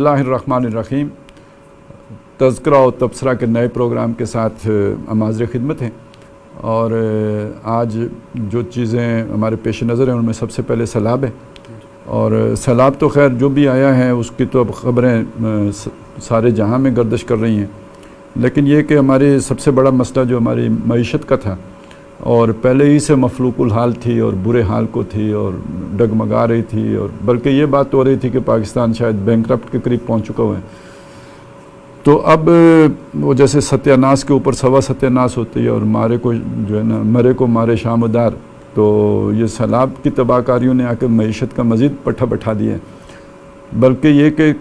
اللہ الرحمن الرحیم. تذکرہ و تبصرہ کے نئے پروگرام کے ساتھ ہم حاضر خدمت ہیں. اور آج جو چیزیں ہمارے پیش نظر ہیں ان میں سب سے پہلے سیلاب ہے. اور سیلاب تو خیر جو بھی آیا ہے اس کی تو اب خبریں سارے جہاں میں گردش کر رہی ہیں، لیکن یہ کہ ہمارے سب سے بڑا مسئلہ جو ہماری معیشت کا تھا اور پہلے ہی سے مفلوق الحال تھی اور برے حال کو تھی اور ڈگمگا رہی تھی، اور بلکہ یہ بات ہو رہی تھی کہ پاکستان شاید بینکرپٹ کے قریب پہنچ چکا ہوا ہے. تو اب وہ جیسے ستیہ ناس کے اوپر سوا ستیہ ناس ہوتی ہے اور مارے کو جو ہے نا مرے کو مارے شام و دار، تو یہ سیلاب کی تباہ کاریوں نے آ کے معیشت کا مزید پٹھا بٹھا دیا ہے. بلکہ یہ کہ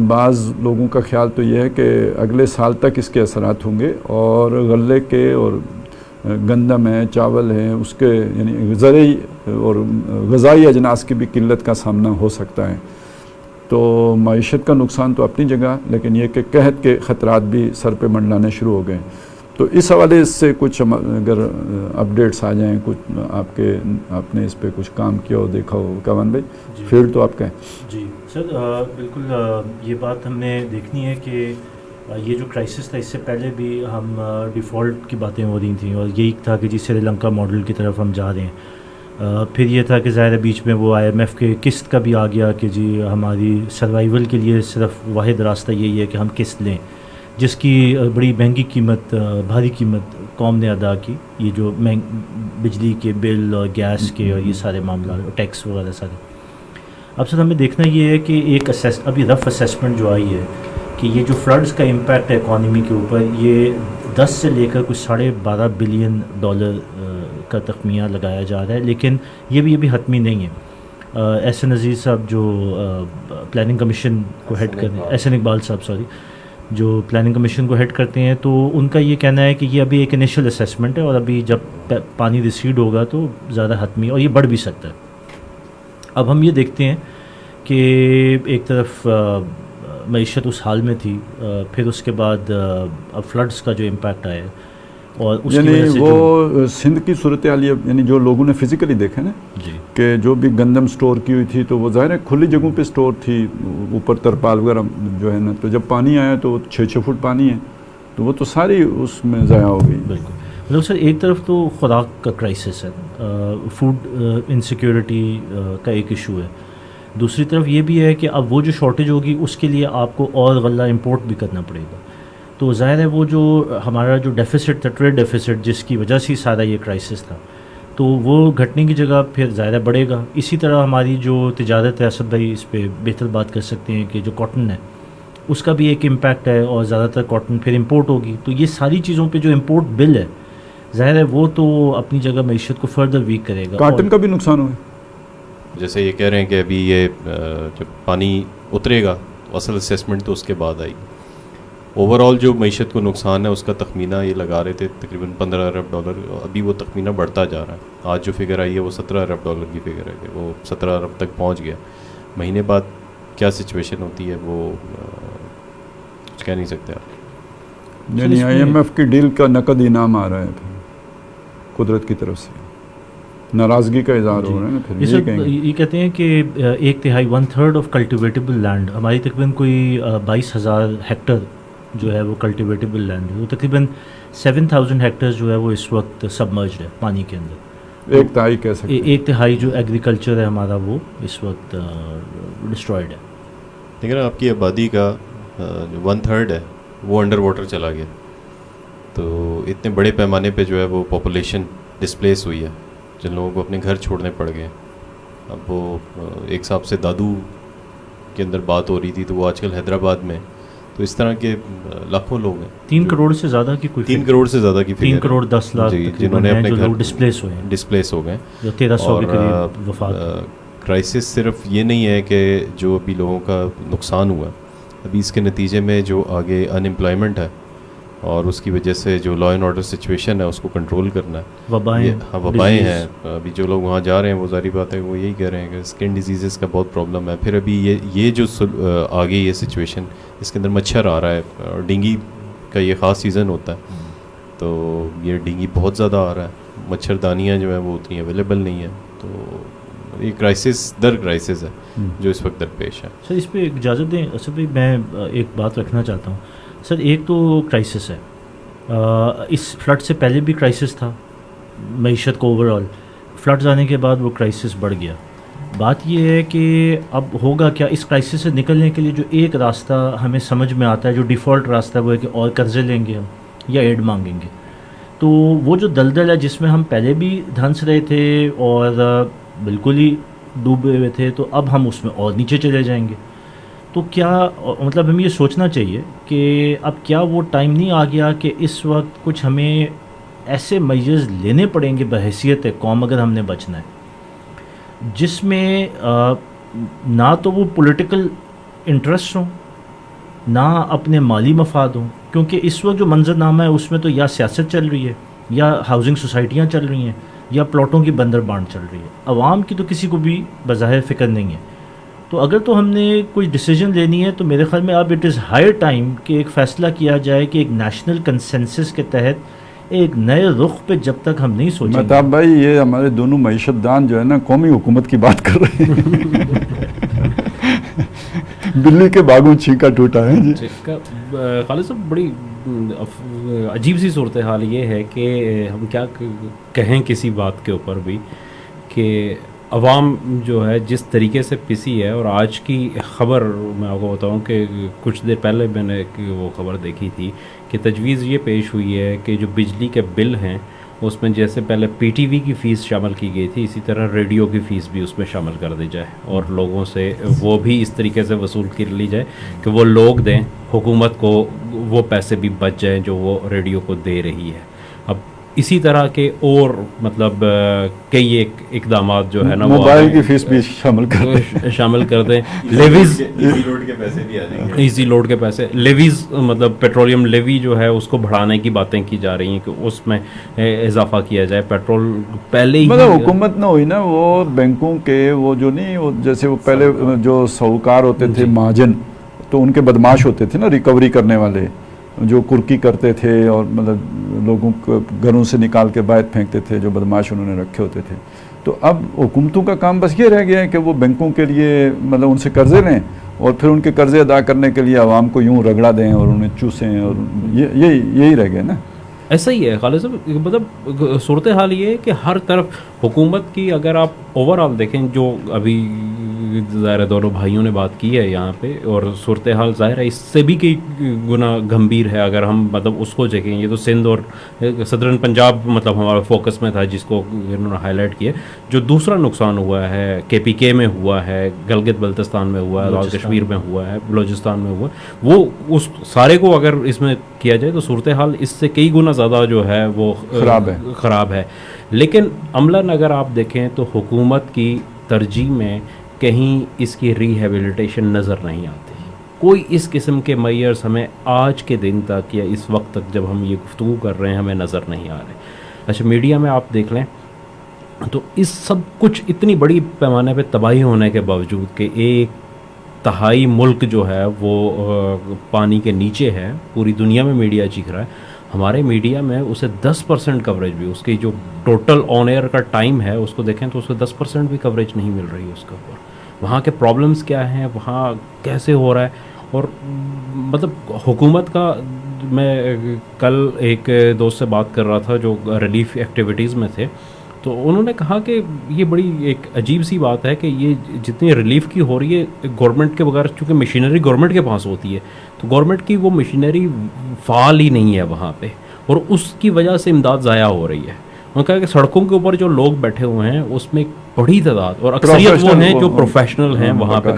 بعض لوگوں کا خیال تو یہ ہے کہ اگلے سال تک اس کے اثرات ہوں گے اور غلے کے اور گندم ہے، چاول ہے، اس کے یعنی زرعی اور غذائی اجناس کی بھی قلت کا سامنا ہو سکتا ہے. تو معیشت کا نقصان تو اپنی جگہ، لیکن یہ کہ قحط کے خطرات بھی سر پہ منڈلانے شروع ہو گئے. تو اس حوالے سے کچھ اگر اپڈیٹس آ جائیں، کچھ آپ نے اس پہ کچھ کام کیا ہو، دیکھا ہو کامن بھائی؟ جی فیلڈ تو آپ کا ہے. جی سر، بالکل یہ بات ہم نے دیکھنی ہے کہ یہ جو کرائسس تھا اس سے پہلے بھی ہم ڈیفالٹ کی باتیں ہو رہی تھیں اور یہی تھا کہ جی سری لنکا ماڈل کی طرف ہم جا رہے ہیں. پھر یہ تھا کہ ظاہر بیچ میں وہ IMF کے قسط کا بھی آ گیا کہ جی ہماری سروائیول کے لیے صرف واحد راستہ یہی ہے کہ ہم قسط لیں، جس کی بڑی مہنگی قیمت، بھاری قیمت قوم نے ادا کی. یہ جو بجلی کے بل اور گیس کے اور یہ سارے معاملات، ٹیکس وغیرہ سارے. اب سر ہمیں دیکھنا یہ ہے کہ ایک ابھی رف اسیسمنٹ جو آئی ہے کہ یہ جو فلڈز کا امپیکٹ ہے اکانومی کے اوپر، یہ 10 سے لے کر کچھ $12.5 بلین کا تخمینہ لگایا جا رہا ہے. لیکن یہ بھی ابھی حتمی نہیں ہے. احسن عزیز صاحب جو پلاننگ کمیشن کو ہیڈ کرتے ہیں، احسن اقبال صاحب سوری، جو پلاننگ کمیشن کو ہیڈ کرتے ہیں، تو ان کا یہ کہنا ہے کہ یہ ابھی ایک انیشل اسیسمنٹ ہے اور ابھی جب پانی ریسیڈ ہوگا تو زیادہ حتمی اور یہ بڑھ بھی سکتا ہے. اب ہم یہ دیکھتے ہیں کہ ایک طرف معیشت اس حال میں تھی، پھر اس کے بعد اب فلڈز کا جو امپیکٹ آیا اور اس کی وجہ سے وہ سندھ کی صورتحال، یعنی جو لوگوں نے فزیکلی دیکھا نا جی کہ جو بھی گندم سٹور کی ہوئی تھی تو وہ ظاہر ہے کھلی جگہوں پہ سٹور تھی، اوپر ترپال وغیرہ جو ہے نا، تو جب پانی آیا تو 6 فٹ پانی ہے تو وہ تو ساری اس میں ضائع ہو گئی. بالکل. مطلب سر ایک طرف تو خوراک کا کرائسس ہے، فوڈ انسیکیورٹی کا ایک ایشو ہے. دوسری طرف یہ بھی ہے کہ اب وہ جو شارٹیج ہوگی اس کے لیے آپ کو اور غلہ امپورٹ بھی کرنا پڑے گا. تو ظاہر ہے وہ جو ہمارا جو ڈیفیسٹ تھا، ٹریڈ ڈیفیسٹ، جس کی وجہ سے سارا یہ کرائسس تھا، تو وہ گھٹنے کی جگہ پھر ظاہر بڑھے گا. اسی طرح ہماری جو تجارت ہے، اسد بھائی اس پہ بہتر بات کر سکتے ہیں، کہ جو کاٹن ہے اس کا بھی ایک امپیکٹ ہے اور زیادہ تر کاٹن پھر امپورٹ ہوگی. تو یہ ساری چیزوں پہ جو امپورٹ بل ہے ظاہر ہے وہ تو اپنی جگہ معیشت کو فردر ویک کرے گا. کاٹن کا بھی نقصان ہوا ہے. جیسے یہ کہہ رہے ہیں کہ ابھی یہ جب پانی اترے گا تو اصل اسیسمنٹ تو اس کے بعد آئی گی. اوور آل جو معیشت کو نقصان ہے اس کا تخمینہ یہ لگا رہے تھے تقریباً $15 ارب. ابھی وہ تخمینہ بڑھتا جا رہا ہے. آج جو فگر آئی ہے وہ $17 ارب کی فگر ہے کہ وہ 17 ارب تک پہنچ گیا. مہینے بعد کیا سچویشن ہوتی ہے وہ کچھ کہہ نہیں سکتے آپ. یعنی IMF کی ڈیل کا نقد انعام آ رہا ہے قدرت کی طرف سے، ناراضگی کا اظہار ہو رہا ہے نا. پھر یہ کہتے ہیں کہ 1/3 آف کلٹیویٹیبل لینڈ ہماری تقریباً کوئی 22,000 ہیکٹر جو ہے وہ کلٹیویٹیبل لینڈ ہے. وہ تقریباً 7,000 ہیکٹر جو ہے وہ اس وقت سبمرجڈ ہے پانی کے اندر. 1/3 کہہ سکتے ہیں. 1/3 جو ایگریکلچر ہے ہمارا وہ اس وقت ڈسٹرائڈ ہے. لیکن آپ کی آبادی کا جو 1/3 ہے وہ انڈر واٹر چلا گیا. تو اتنے بڑے پیمانے پہ جو ہے وہ پاپولیشن ڈسپلیس ہوئی ہے، جن لوگوں کو اپنے گھر چھوڑنے پڑ گئے. اب وہ ایک صاحب سے دادو کے اندر بات ہو رہی تھی تو وہ آج کل حیدرآباد میں. تو اس طرح کے لاکھوں لوگ ہیں. 3 کروڑ سے زیادہ کی کوئی 3 کروڑ سے زیادہ کی 3 کروڑ 10 لاکھ جنہوں نے اپنے گھر ڈسپلیس ہو گئے. 1300 کے قریب وفات. کرائسس صرف یہ نہیں ہے کہ جو ابھی لوگوں کا نقصان ہوا، ابھی اس کے نتیجے میں جو آگے ان امپلائمنٹ ہے اور اس کی وجہ سے جو لا اینڈ آرڈر سچویشن ہے اس کو کنٹرول کرنا ہے. وبائیں ہیں. ابھی جو لوگ وہاں جا رہے ہیں وہ ظاہری بات ہے وہ یہی کہہ رہے ہیں کہ اسکن ڈیزیزز کا بہت پرابلم ہے. پھر ابھی یہ جو آگے یہ سچویشن اس کے اندر مچھر آ رہا ہے اور ڈینگی کا یہ خاص سیزن ہوتا ہے تو یہ ڈینگی بہت زیادہ آ رہا ہے. مچھردانیاں جو ہیں وہ اتنی اویلیبل نہیں ہیں. تو یہ کرائسس در کرائسس ہے جو اس وقت درپیش ہے. سر اس پہ اجازت دیں اسد بھائی، میں ایک بات رکھنا چاہتا ہوں. سر ایک تو کرائسس ہے، اس فلڈ سے پہلے بھی کرائسس تھا معیشت کو اوور آل، فلڈز آنے کے بعد وہ کرائسس بڑھ گیا. بات یہ ہے کہ اب ہوگا کیا اس کرائسس سے نکلنے کے لیے؟ جو ایک راستہ ہمیں سمجھ میں آتا ہے، جو ڈیفالٹ راستہ ہے، وہ ہے کہ اور قرضے لیں گے ہم یا ایڈ مانگیں گے. تو وہ جو دلدل ہے جس میں ہم پہلے بھی دھنس رہے تھے اور بالکل ہی ڈوبے ہوئے تھے، تو اب ہم اس میں اور نیچے چلے جائیں گے. تو کیا مطلب ہمیں یہ سوچنا چاہیے کہ اب کیا وہ ٹائم نہیں آ گیا کہ اس وقت کچھ ہمیں ایسے میجرز لینے پڑیں گے بحیثیت قوم اگر ہم نے بچنا ہے، جس میں نہ تو وہ پولیٹیکل انٹرسٹ ہوں، نہ اپنے مالی مفاد ہوں، کیونکہ اس وقت جو منظر نامہ ہے اس میں تو یا سیاست چل رہی ہے، یا ہاؤسنگ سوسائٹیاں چل رہی ہیں، یا پلاٹوں کی بندر بانٹ چل رہی ہے. عوام کی تو کسی کو بھی بظاہر فکر نہیں ہے. تو اگر تو ہم نے کوئی ڈیسیجن لینی ہے تو میرے خیال میں اب اٹ از ہائی ٹائم کہ ایک فیصلہ کیا جائے کہ ایک نیشنل کنسنسس کے تحت ایک نئے رخ پہ جب تک ہم نہیں سوچیں. مہتاب بھائی، یہ ہمارے دونوں معیشت دان جو ہے نا قومی حکومت کی بات کر رہے ہیں. بلی کے باغوں چھینکا ٹوٹا ہے. جی خالد صاحب، بڑی عجیب سی صورتحال یہ ہے کہ ہم کیا کہیں کسی بات کے اوپر بھی کہ عوام جو ہے جس طریقے سے پسی ہے. اور آج کی خبر میں آپ کو بتاؤں کہ کچھ دیر پہلے میں نے وہ خبر دیکھی تھی کہ تجویز یہ پیش ہوئی ہے کہ جو بجلی کے بل ہیں اس میں جیسے پہلے پی ٹی وی کی فیس شامل کی گئی تھی، اسی طرح ریڈیو کی فیس بھی اس میں شامل کر دی جائے اور لوگوں سے وہ بھی اس طریقے سے وصول کر لی جائے کہ وہ لوگ دیں، حکومت کو وہ پیسے بھی بچ جائیں جو وہ ریڈیو کو دے رہی ہے. اب اسی طرح کے اور مطلب کئی ایک اقدامات جو ہے نا موبائل کی فیس بھی شامل کر دیں. لیویز، ایزی لوڈ کے پیسے بھی آ جائیں گے. ایزی لوڈ کے پیسے، لیویز مطلب پیٹرولیم لیوی جو ہے اس کو بڑھانے کی باتیں کی جا رہی ہیں کہ اس میں اضافہ کیا جائے. پیٹرول پہلے ہی مطلب حکومت نہ ہوئی نا، وہ بینکوں کے وہ جو نہیں، وہ جیسے وہ پہلے جو ساہوکار ہوتے تھے مہاجن، تو ان کے بدماش ہوتے تھے نا ریکوری کرنے والے، جو کرکی کرتے تھے اور مطلب لوگوں کو گھروں سے نکال کے باہر پھینکتے تھے، جو بدماش انہوں نے رکھے ہوتے تھے. تو اب حکومتوں کا کام بس یہ رہ گیا ہے کہ وہ بینکوں کے لیے مطلب ان سے قرضے لیں اور پھر ان کے قرضے ادا کرنے کے لیے عوام کو یوں رگڑا دیں اور انہیں چوسیں، اور یہی رہ گیا نا. ایسا ہی ہے خالد صاحب. مطلب صورتحال یہ ہے کہ ہر طرف حکومت کی اگر آپ اوور آل دیکھیں، جو ابھی ظاہر دونوں بھائیوں نے بات کی ہے یہاں پہ، اور صورتحال ظاہر ہے اس سے بھی کئی گنا گمبھیر ہے. اگر ہم مطلب اس کو دیکھیں، یہ تو سندھ اور صدرن پنجاب مطلب ہمارا فوکس میں تھا جس کو انہوں نے ہائی لائٹ کیا. جو دوسرا نقصان ہوا ہے KPK میں ہوا ہے، گلگت بلتستان میں ہوا ہے، لاہور کشمیر میں ہوا ہے، بلوچستان میں ہوا ہے، وہ اس سارے کو اگر اس میں کیا جائے تو صورتحال اس سے کئی گنا زیادہ جو ہے وہ خراب ہے. لیکن عملاً اگر آپ دیکھیں تو حکومت کی ترجیح میں کہیں اس کی ریہیبلیٹیشن نظر نہیں آتی. کوئی اس قسم کے میئرز ہمیں آج کے دن تک یا اس وقت تک جب ہم یہ گفتگو کر رہے ہیں ہمیں نظر نہیں آ رہے. اچھا، میڈیا میں آپ دیکھ لیں تو اس سب کچھ اتنی بڑی پیمانے پہ تباہی ہونے کے باوجود کہ 1/3 ملک جو ہے وہ پانی کے نیچے ہے، پوری دنیا میں میڈیا چیخ رہا ہے، ہمارے میڈیا میں اسے 10% کوریج بھی، اس کی جو ٹوٹل آن ایئر کا ٹائم ہے اس کو دیکھیں تو اس کو 10% بھی کوریج نہیں مل رہی ہے اس کے اوپر. وہاں کے پرابلمس کیا ہیں، وہاں کیسے ہو رہا ہے. اور مطلب حکومت کا، میں کل ایک دوست سے بات کر رہا تھا جو ریلیف ایکٹیویٹیز میں تھے، تو انہوں نے کہا کہ یہ بڑی ایک عجیب سی بات ہے کہ یہ جتنی ریلیف کی ہو رہی ہے گورنمنٹ کے بغیر، چونکہ مشینری گورنمنٹ کے پاس ہوتی ہے تو گورنمنٹ کی وہ مشینری فعال ہی نہیں ہے وہاں پہ، اور اس کی وجہ سے امداد ضائع ہو رہی ہے. انہوں نے کہا کہ سڑکوں کے اوپر جو لوگ بیٹھے ہوئے ہیں اس میں ایک بڑی تعداد اور اکثریت وہ ہیں جو پروفیشنل ہیں وہاں پہ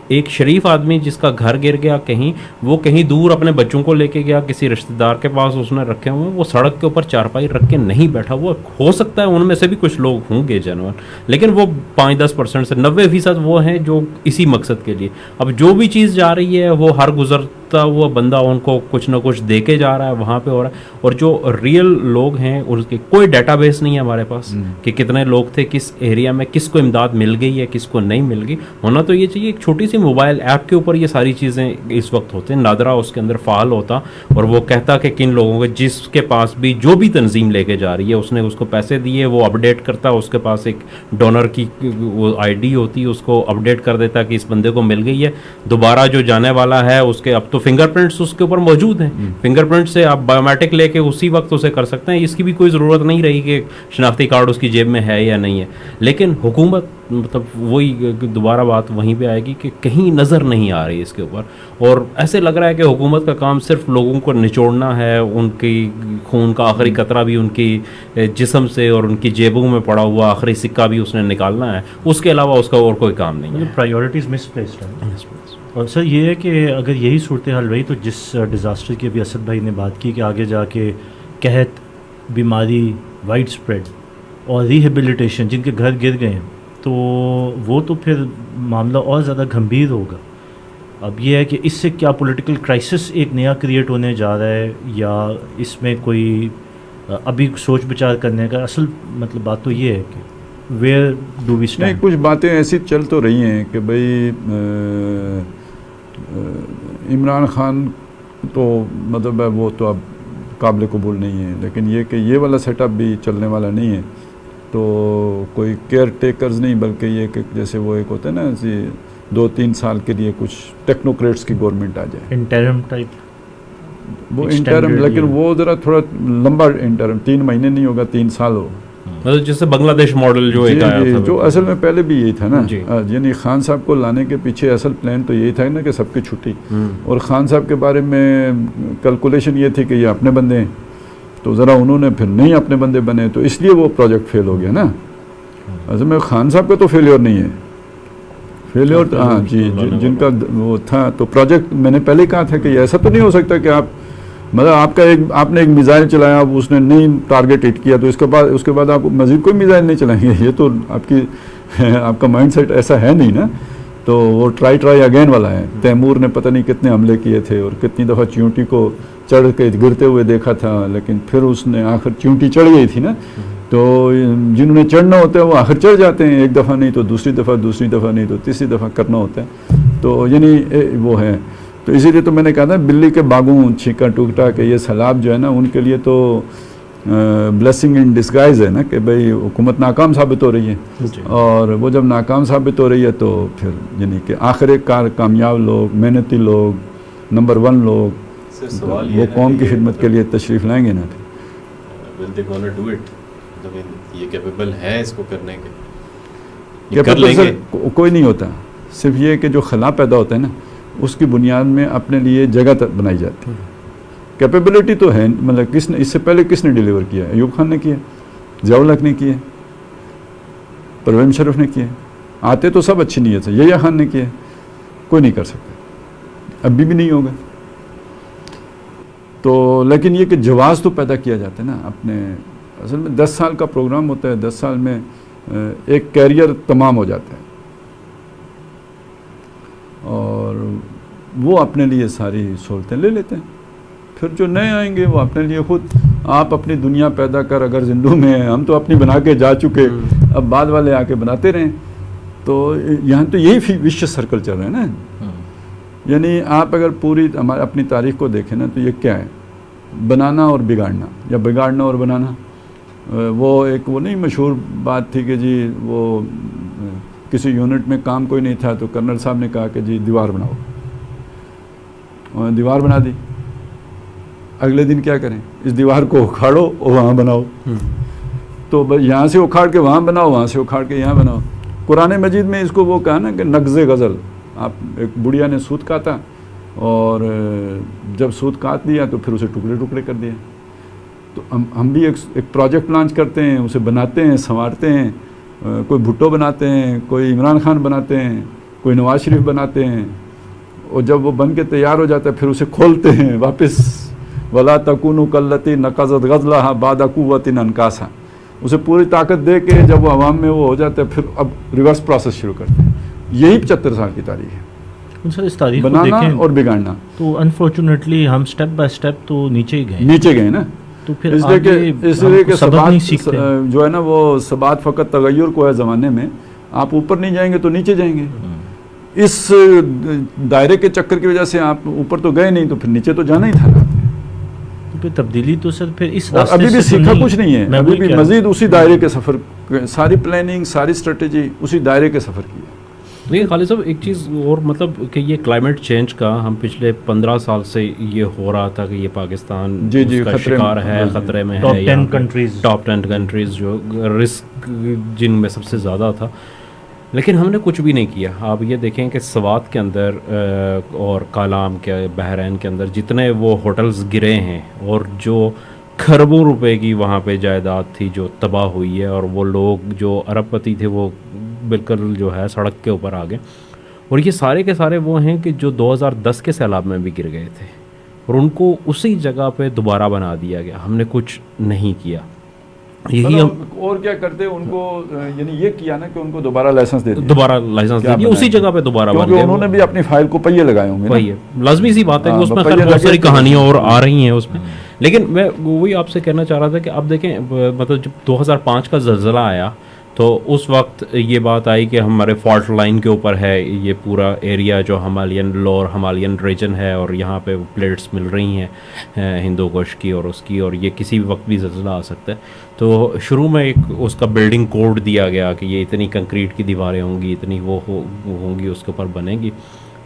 ایک شریف آدمی جس کا گھر گر گیا کہیں، وہ کہیں دور اپنے بچوں کو لے کے گیا کسی رشتہ دار کے پاس، اس نے رکھے ہوئے، وہ سڑک کے اوپر چارپائی رکھ کے نہیں بیٹھا. وہ ہو سکتا ہے ان میں سے بھی کچھ لوگ ہوں گے جنون، لیکن وہ 5-10% سے 90% وہ ہیں جو اسی مقصد کے لیے. اب جو بھی چیز جا رہی ہے وہ ہر گزر اٹھتا ہوا بندہ ان کو کچھ نہ کچھ دے کے جا رہا ہے, وہاں پہ ہو رہا ہے. اور جو ریئل لوگ ہیں اس کے کوئی ڈیٹا بیس نہیں ہے ہمارے پاس کہ کتنے لوگ تھے, کس ایریا میں کس کو امداد مل گئی ہے, کس کو نہیں مل گئی. ہونا تو یہ چاہیے ایک چھوٹی سی موبائل ایپ کے اوپر یہ ساری چیزیں اس وقت ہوتے ہیں. نادرا اس کے اندر فعال ہوتا اور وہ کہتا کہ کن لوگوں کے, جس کے پاس بھی جو بھی تنظیم لے کے جا رہی ہے اس نے اس کو پیسے دیے, وہ اپڈیٹ کرتا, اس کے پاس ایک ڈونر کی وہ آئی ڈی ہوتی, اس کو اپڈیٹ کر دیتا کہ اس بندے کو مل گئی ہے. دوبارہ جو جانے والا ہے اس کے اب تو فنگر پرنٹس اس کے اوپر موجود ہیں, فنگر پرنٹ سے آپ بایو میٹرک لے کے اسی وقت اسے کر سکتے ہیں. اس کی بھی کوئی ضرورت نہیں رہی کہ شناختی کارڈ اس کی جیب میں ہے یا نہیں ہے. لیکن حکومت مطلب وہی دوبارہ بات وہیں پہ آئے گی کہ کہیں نظر نہیں آ رہی اس کے اوپر, اور ایسے لگ رہا ہے کہ حکومت کا کام صرف لوگوں کو نچوڑنا ہے, ان کی خون کا آخری قطرہ بھی ان کی جسم سے اور ان کی جیبوں میں پڑا ہوا آخری سکہ بھی اس نے نکالنا ہے, اس کے علاوہ اس کا اور کوئی کام نہیں ہے. پرائیورٹیز مس پلیسڈ ہیں. اور سر یہ ہے کہ اگر یہی صورتحال رہی تو جس ڈیزاسٹر کی ابھی اسد بھائی نے بات کی کہ آگے جا کے قحط, بیماری, وائڈ اسپریڈ اور ریہیبلیٹیشن, جن کے گھر گر گئے ہیں, تو وہ تو پھر معاملہ اور زیادہ گھمبیر ہوگا. اب یہ ہے کہ اس سے کیا پولیٹیکل کرائسس ایک نیا کریٹ ہونے جا رہا ہے, یا اس میں کوئی ابھی سوچ بچار کرنے کا اصل مطلب بات تو یہ ہے کہ ویئر ڈو وی اسٹینڈ. کچھ باتیں ایسی چل تو رہی ہیں کہ بھائی عمران خان تو مطلب ہے وہ تو اب قابل قبول نہیں ہے, لیکن یہ کہ یہ والا سیٹ اپ بھی چلنے والا نہیں ہے. تو کوئی کیئر ٹیکرز نہیں, بلکہ یہ کہ جیسے وہ ایک ہوتا ہے نا 2-3 سال کے لیے کچھ ٹیکنوکریٹس کی گورنمنٹ آ جائے, انٹرم ٹائپ, وہ انٹرم, لیکن وہ ذرا تھوڑا لمبا انٹرم, 3 مہینے نہیں ہوگا, 3 سال ہو. مطلب جیسے بنگلہ دیش ماڈل جو ایک آیا تھا, جو اصل میں پہلے بھی یہی تھا نا, یعنی خان صاحب کو لانے کے پیچھے اصل پلان تو یہی تھا نا کہ سب کی چھٹی, اور خان صاحب کے بارے میں کیلکولیشن یہ تھی کہ یہ اپنے بندے ہیں, تو ذرا انہوں نے پھر نہیں اپنے بندے بنے, تو اس لیے وہ پروجیکٹ فیل ہو گیا نا. اصل میں خان صاحب کا تو فیلیور نہیں ہے, فیلیور ہاں جی جن کا وہ تھا. تو پروجیکٹ میں نے پہلے کہا تھا کہ ایسا تو نہیں ہو سکتا کہ آپ مطلب آپ نے ایک میزائل چلایا, اب اس نے نہیں ٹارگیٹ ہٹ کیا, تو اس کے بعد آپ مزید کوئی میزائل نہیں چلائیں گے. یہ تو آپ کا مائنڈ سیٹ ایسا ہے نہیں نا. تو وہ ٹرائی اگین والا ہے. تیمور نے پتہ نہیں کتنے حملے کیے تھے اور کتنی دفعہ چیونٹی کو چڑھ کے گرتے ہوئے دیکھا تھا, لیکن پھر اس نے آخر چیونٹی چڑھ گئی تھی نا. تو جنہوں نے چڑھنا ہوتا ہے وہ آخر چڑھ جاتے ہیں, ایک دفعہ نہیں تو دوسری دفعہ نہیں تو تیسری دفعہ کرنا ہوتا ہے. تو یعنی وہ ہے. تو اسی لیے تو میں نے کہا تھا بلی کے باغوں چھینکا ٹوٹا کہ یہ سیلاب جو ہے نا ان کے لیے تو بلیسنگ ان ڈسگائز ہے نا, کہ بھئی حکومت ناکام ثابت ہو رہی ہے, اور وہ جب ناکام ثابت ہو رہی ہے تو پھر یعنی کہ آخر کار کامیاب لوگ, محنتی لوگ, نمبر 1 لوگ وہ قوم کی خدمت کے لیے تشریف لائیں گے نا. یہ کیپیبل ہے اس کو کرنے کے, کوئی نہیں ہوتا. صرف یہ کہ جو خلا پیدا ہوتا ہے نا اس کی بنیاد میں اپنے لیے جگہ بنائی جاتی ہے. کیپیبلٹی تو ہے, مطلب کس نے اس سے پہلے کس نے ڈیلیور کیا؟ ایوب خان نے کیا, ضیاء الحق نے کیا, پرویز مشرف نے کیا. آتے تو سب اچھی نیت سے, یحییٰ خان نے کیا, کوئی نہیں کر سکتا, ابھی بھی نہیں ہوگا. تو لیکن یہ کہ جواز تو پیدا کیا جاتا ہے نا اپنے. اصل میں 10 سال کا پروگرام ہوتا ہے, 10 سال میں ایک کیریئر تمام ہو جاتا ہے, اور وہ اپنے لیے ساری سہولتیں لے لیتے ہیں. پھر جو نئے آئیں گے وہ اپنے لیے خود, آپ اپنی دنیا پیدا کر اگر زندوں میں ہیں, ہم تو اپنی بنا کے جا چکے, اب بعد والے آ کے بناتے رہیں. تو یہاں تو یہی وشیس سرکل چل رہا ہے نا. یعنی آپ اگر پوری ہماری اپنی تاریخ کو دیکھیں نا تو یہ کیا ہے, بنانا اور بگاڑنا, یا بگاڑنا اور بنانا. وہ ایک وہ نہیں مشہور بات تھی کہ جی وہ کسی یونٹ میں کام کوئی نہیں تھا تو کرنل صاحب نے کہا کہ جی دیوار بناؤ, اور دیوار بنا دی. اگلے دن کیا کریں, اس دیوار کو اکھاڑو اور وہاں بناؤ. تو یہاں سے اکھاڑ کے وہاں بناؤ, وہاں سے اکھاڑ کے یہاں بناؤ. قرآن مجید میں اس کو وہ کہا نا کہ نغز غزل, آپ ایک بڑھیا نے سوت کاتا, اور جب سوت کاٹ لیا تو پھر اسے ٹکڑے ٹکڑے کر دیا. تو ہم بھی ایک پروجیکٹ لانچ کرتے ہیں, اسے بناتے ہیں, سنوارتے ہیں. کوئی بھٹو بناتے ہیں, کوئی عمران خان بناتے ہیں, کوئی نواز شریف بناتے ہیں, اور جب وہ بن کے تیار ہو جاتا ہے پھر اسے کھولتے ہیں واپس. ولا تکونوا کاللتی نقضت غزلها بعد قوة انکاسا. اسے پوری طاقت دے کے جب وہ عوام میں وہ ہو جاتا ہے پھر اب ریورس پروسیس شروع کرتے ہیں. یہی 75 سال کی تاریخ ہے. سر اس تاریخ کو بنانا دیکھیں اور بگاڑنا. تو انفارچونیٹلی ہم سٹیپ بائی سٹیپ تو نیچے ہی گئے نیچے گئے نا. تو پھر اس لیے کہ سبق نہیں ثبات سیکھتے. جو ہے نا وہ ثبات فقط تغیر کو ہے زمانے میں. آپ اوپر نہیں جائیں گے تو نیچے جائیں گے. اس دائرے کے چکر کی وجہ سے آپ اوپر تو گئے نہیں تو پھر نیچے تو جانا ہی تھا. پھر تبدیلی تو سر پھر اس اور راستے ابھی بھی سے تو سیکھا کچھ نہیں ہے. میں ابھی وہی بھی کہہ رہا ہوں. مزید اسی دائرے کے سفر, ساری پلاننگ ساری اسٹریٹجی اسی دائرے کے سفر کی ہے. دیکھیے خالد صاحب ایک چیز اور, مطلب کہ یہ کلائمیٹ چینج کا ہم پچھلے 15 سال سے یہ ہو رہا تھا کہ یہ پاکستان جی اس کا خطرے شکار میں ہے, خطرے میں ٹاپ ہے. 10 کنٹریز, ٹاپ 10 کنٹریز جو رسک جن میں سب سے زیادہ تھا, لیکن ہم نے کچھ بھی نہیں کیا. آپ یہ دیکھیں کہ سوات کے اندر اور کالام کے بحرین کے اندر جتنے وہ ہوٹلز گرے ہیں اور جو کھربوں روپے کی وہاں پہ جائیداد تھی جو تباہ ہوئی ہے, اور وہ لوگ جو ارب پتی تھے وہ بالکل جو ہے سڑک کے اوپر آ گئے. اور یہ سارے کے سارے وہ ہیں کہ جو 2010 کے سیلاب میں بھی گر گئے تھے اور ان کو اسی جگہ پہ دوبارہ بنا دیا گیا. ہم نے کچھ نہیں کیا. یہی ہم اور کیا کرتے ان کو, یعنی یہ کیا نا کہ ان کو دوبارہ لائسنس دے دیا, دوبارہ لائسنس دے دیا, اسی جگہ پہ دوبارہ بن گئے. انہوں نے بھی اپنی فائل کو پہیے لگائے ہوں گے. وہی ہے, لازمی سی بات ہے کہ اس میں خیر بہت ساری کہانیاں اور آ رہی ہیں اس میں. لیکن میں وہی آپ سے کہنا چاہ رہا تھا کہ آپ دیکھیں, مطلب جب 2005 کا زلزلہ آیا تو اس وقت یہ بات آئی کہ ہمارے فالٹ لائن کے اوپر ہے یہ پورا ایریا جو ہمالین لور ہمالین ریجن ہے, اور یہاں پہ پلیٹس مل رہی ہیں ہندو کش کی اور اس کی, اور یہ کسی بھی وقت بھی زلزلہ آ سکتا ہے. تو شروع میں ایک اس کا بلڈنگ کوڈ دیا گیا کہ یہ اتنی کنکریٹ کی دیواریں ہوں گی, اتنی وہ ہوں گی, اس کے اوپر بنے گی.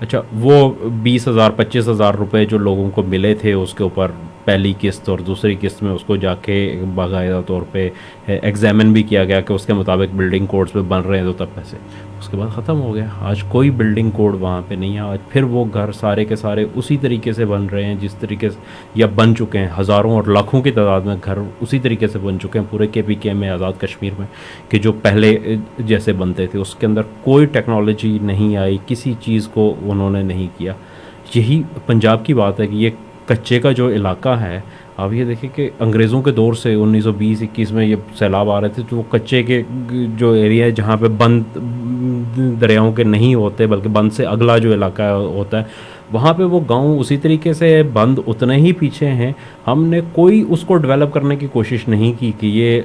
اچھا, وہ 20,000 25,000 روپے جو لوگوں کو ملے تھے اس کے اوپر پہلی قسط اور دوسری قسط میں اس کو جا کے باقاعدہ طور پہ ایگزامن بھی کیا گیا کہ اس کے مطابق بلڈنگ کوڈز پہ بن رہے ہیں, تو تب پیسے اس کے بعد ختم ہو گیا. آج کوئی بلڈنگ کوڈ وہاں پہ نہیں ہے. آج پھر وہ گھر سارے کے سارے اسی طریقے سے بن رہے ہیں جس طریقے سے یا بن چکے ہیں. ہزاروں اور لاکھوں کی تعداد میں گھر اسی طریقے سے بن چکے ہیں پورے KPK میں, آزاد کشمیر میں, کہ جو پہلے جیسے بنتے تھے. اس کے اندر کوئی ٹیکنالوجی نہیں آئی, کسی چیز کو انہوں نے نہیں کیا. یہی پنجاب کی بات ہے کہ یہ کچے کا جو علاقہ ہے, آپ یہ دیکھیں کہ انگریزوں کے دور سے 1920-21 میں یہ سیلاب آ رہے تھے تو وہ کچے کے جو ایریا ہے جہاں پہ بند دریاؤں کے نہیں ہوتے بلکہ بند سے اگلا جو علاقہ ہوتا ہے, وہاں پہ وہ گاؤں اسی طریقے سے بند اتنے ہی پیچھے ہیں. ہم نے کوئی اس کو ڈیولپ کرنے کی کوشش نہیں کی کہ یہ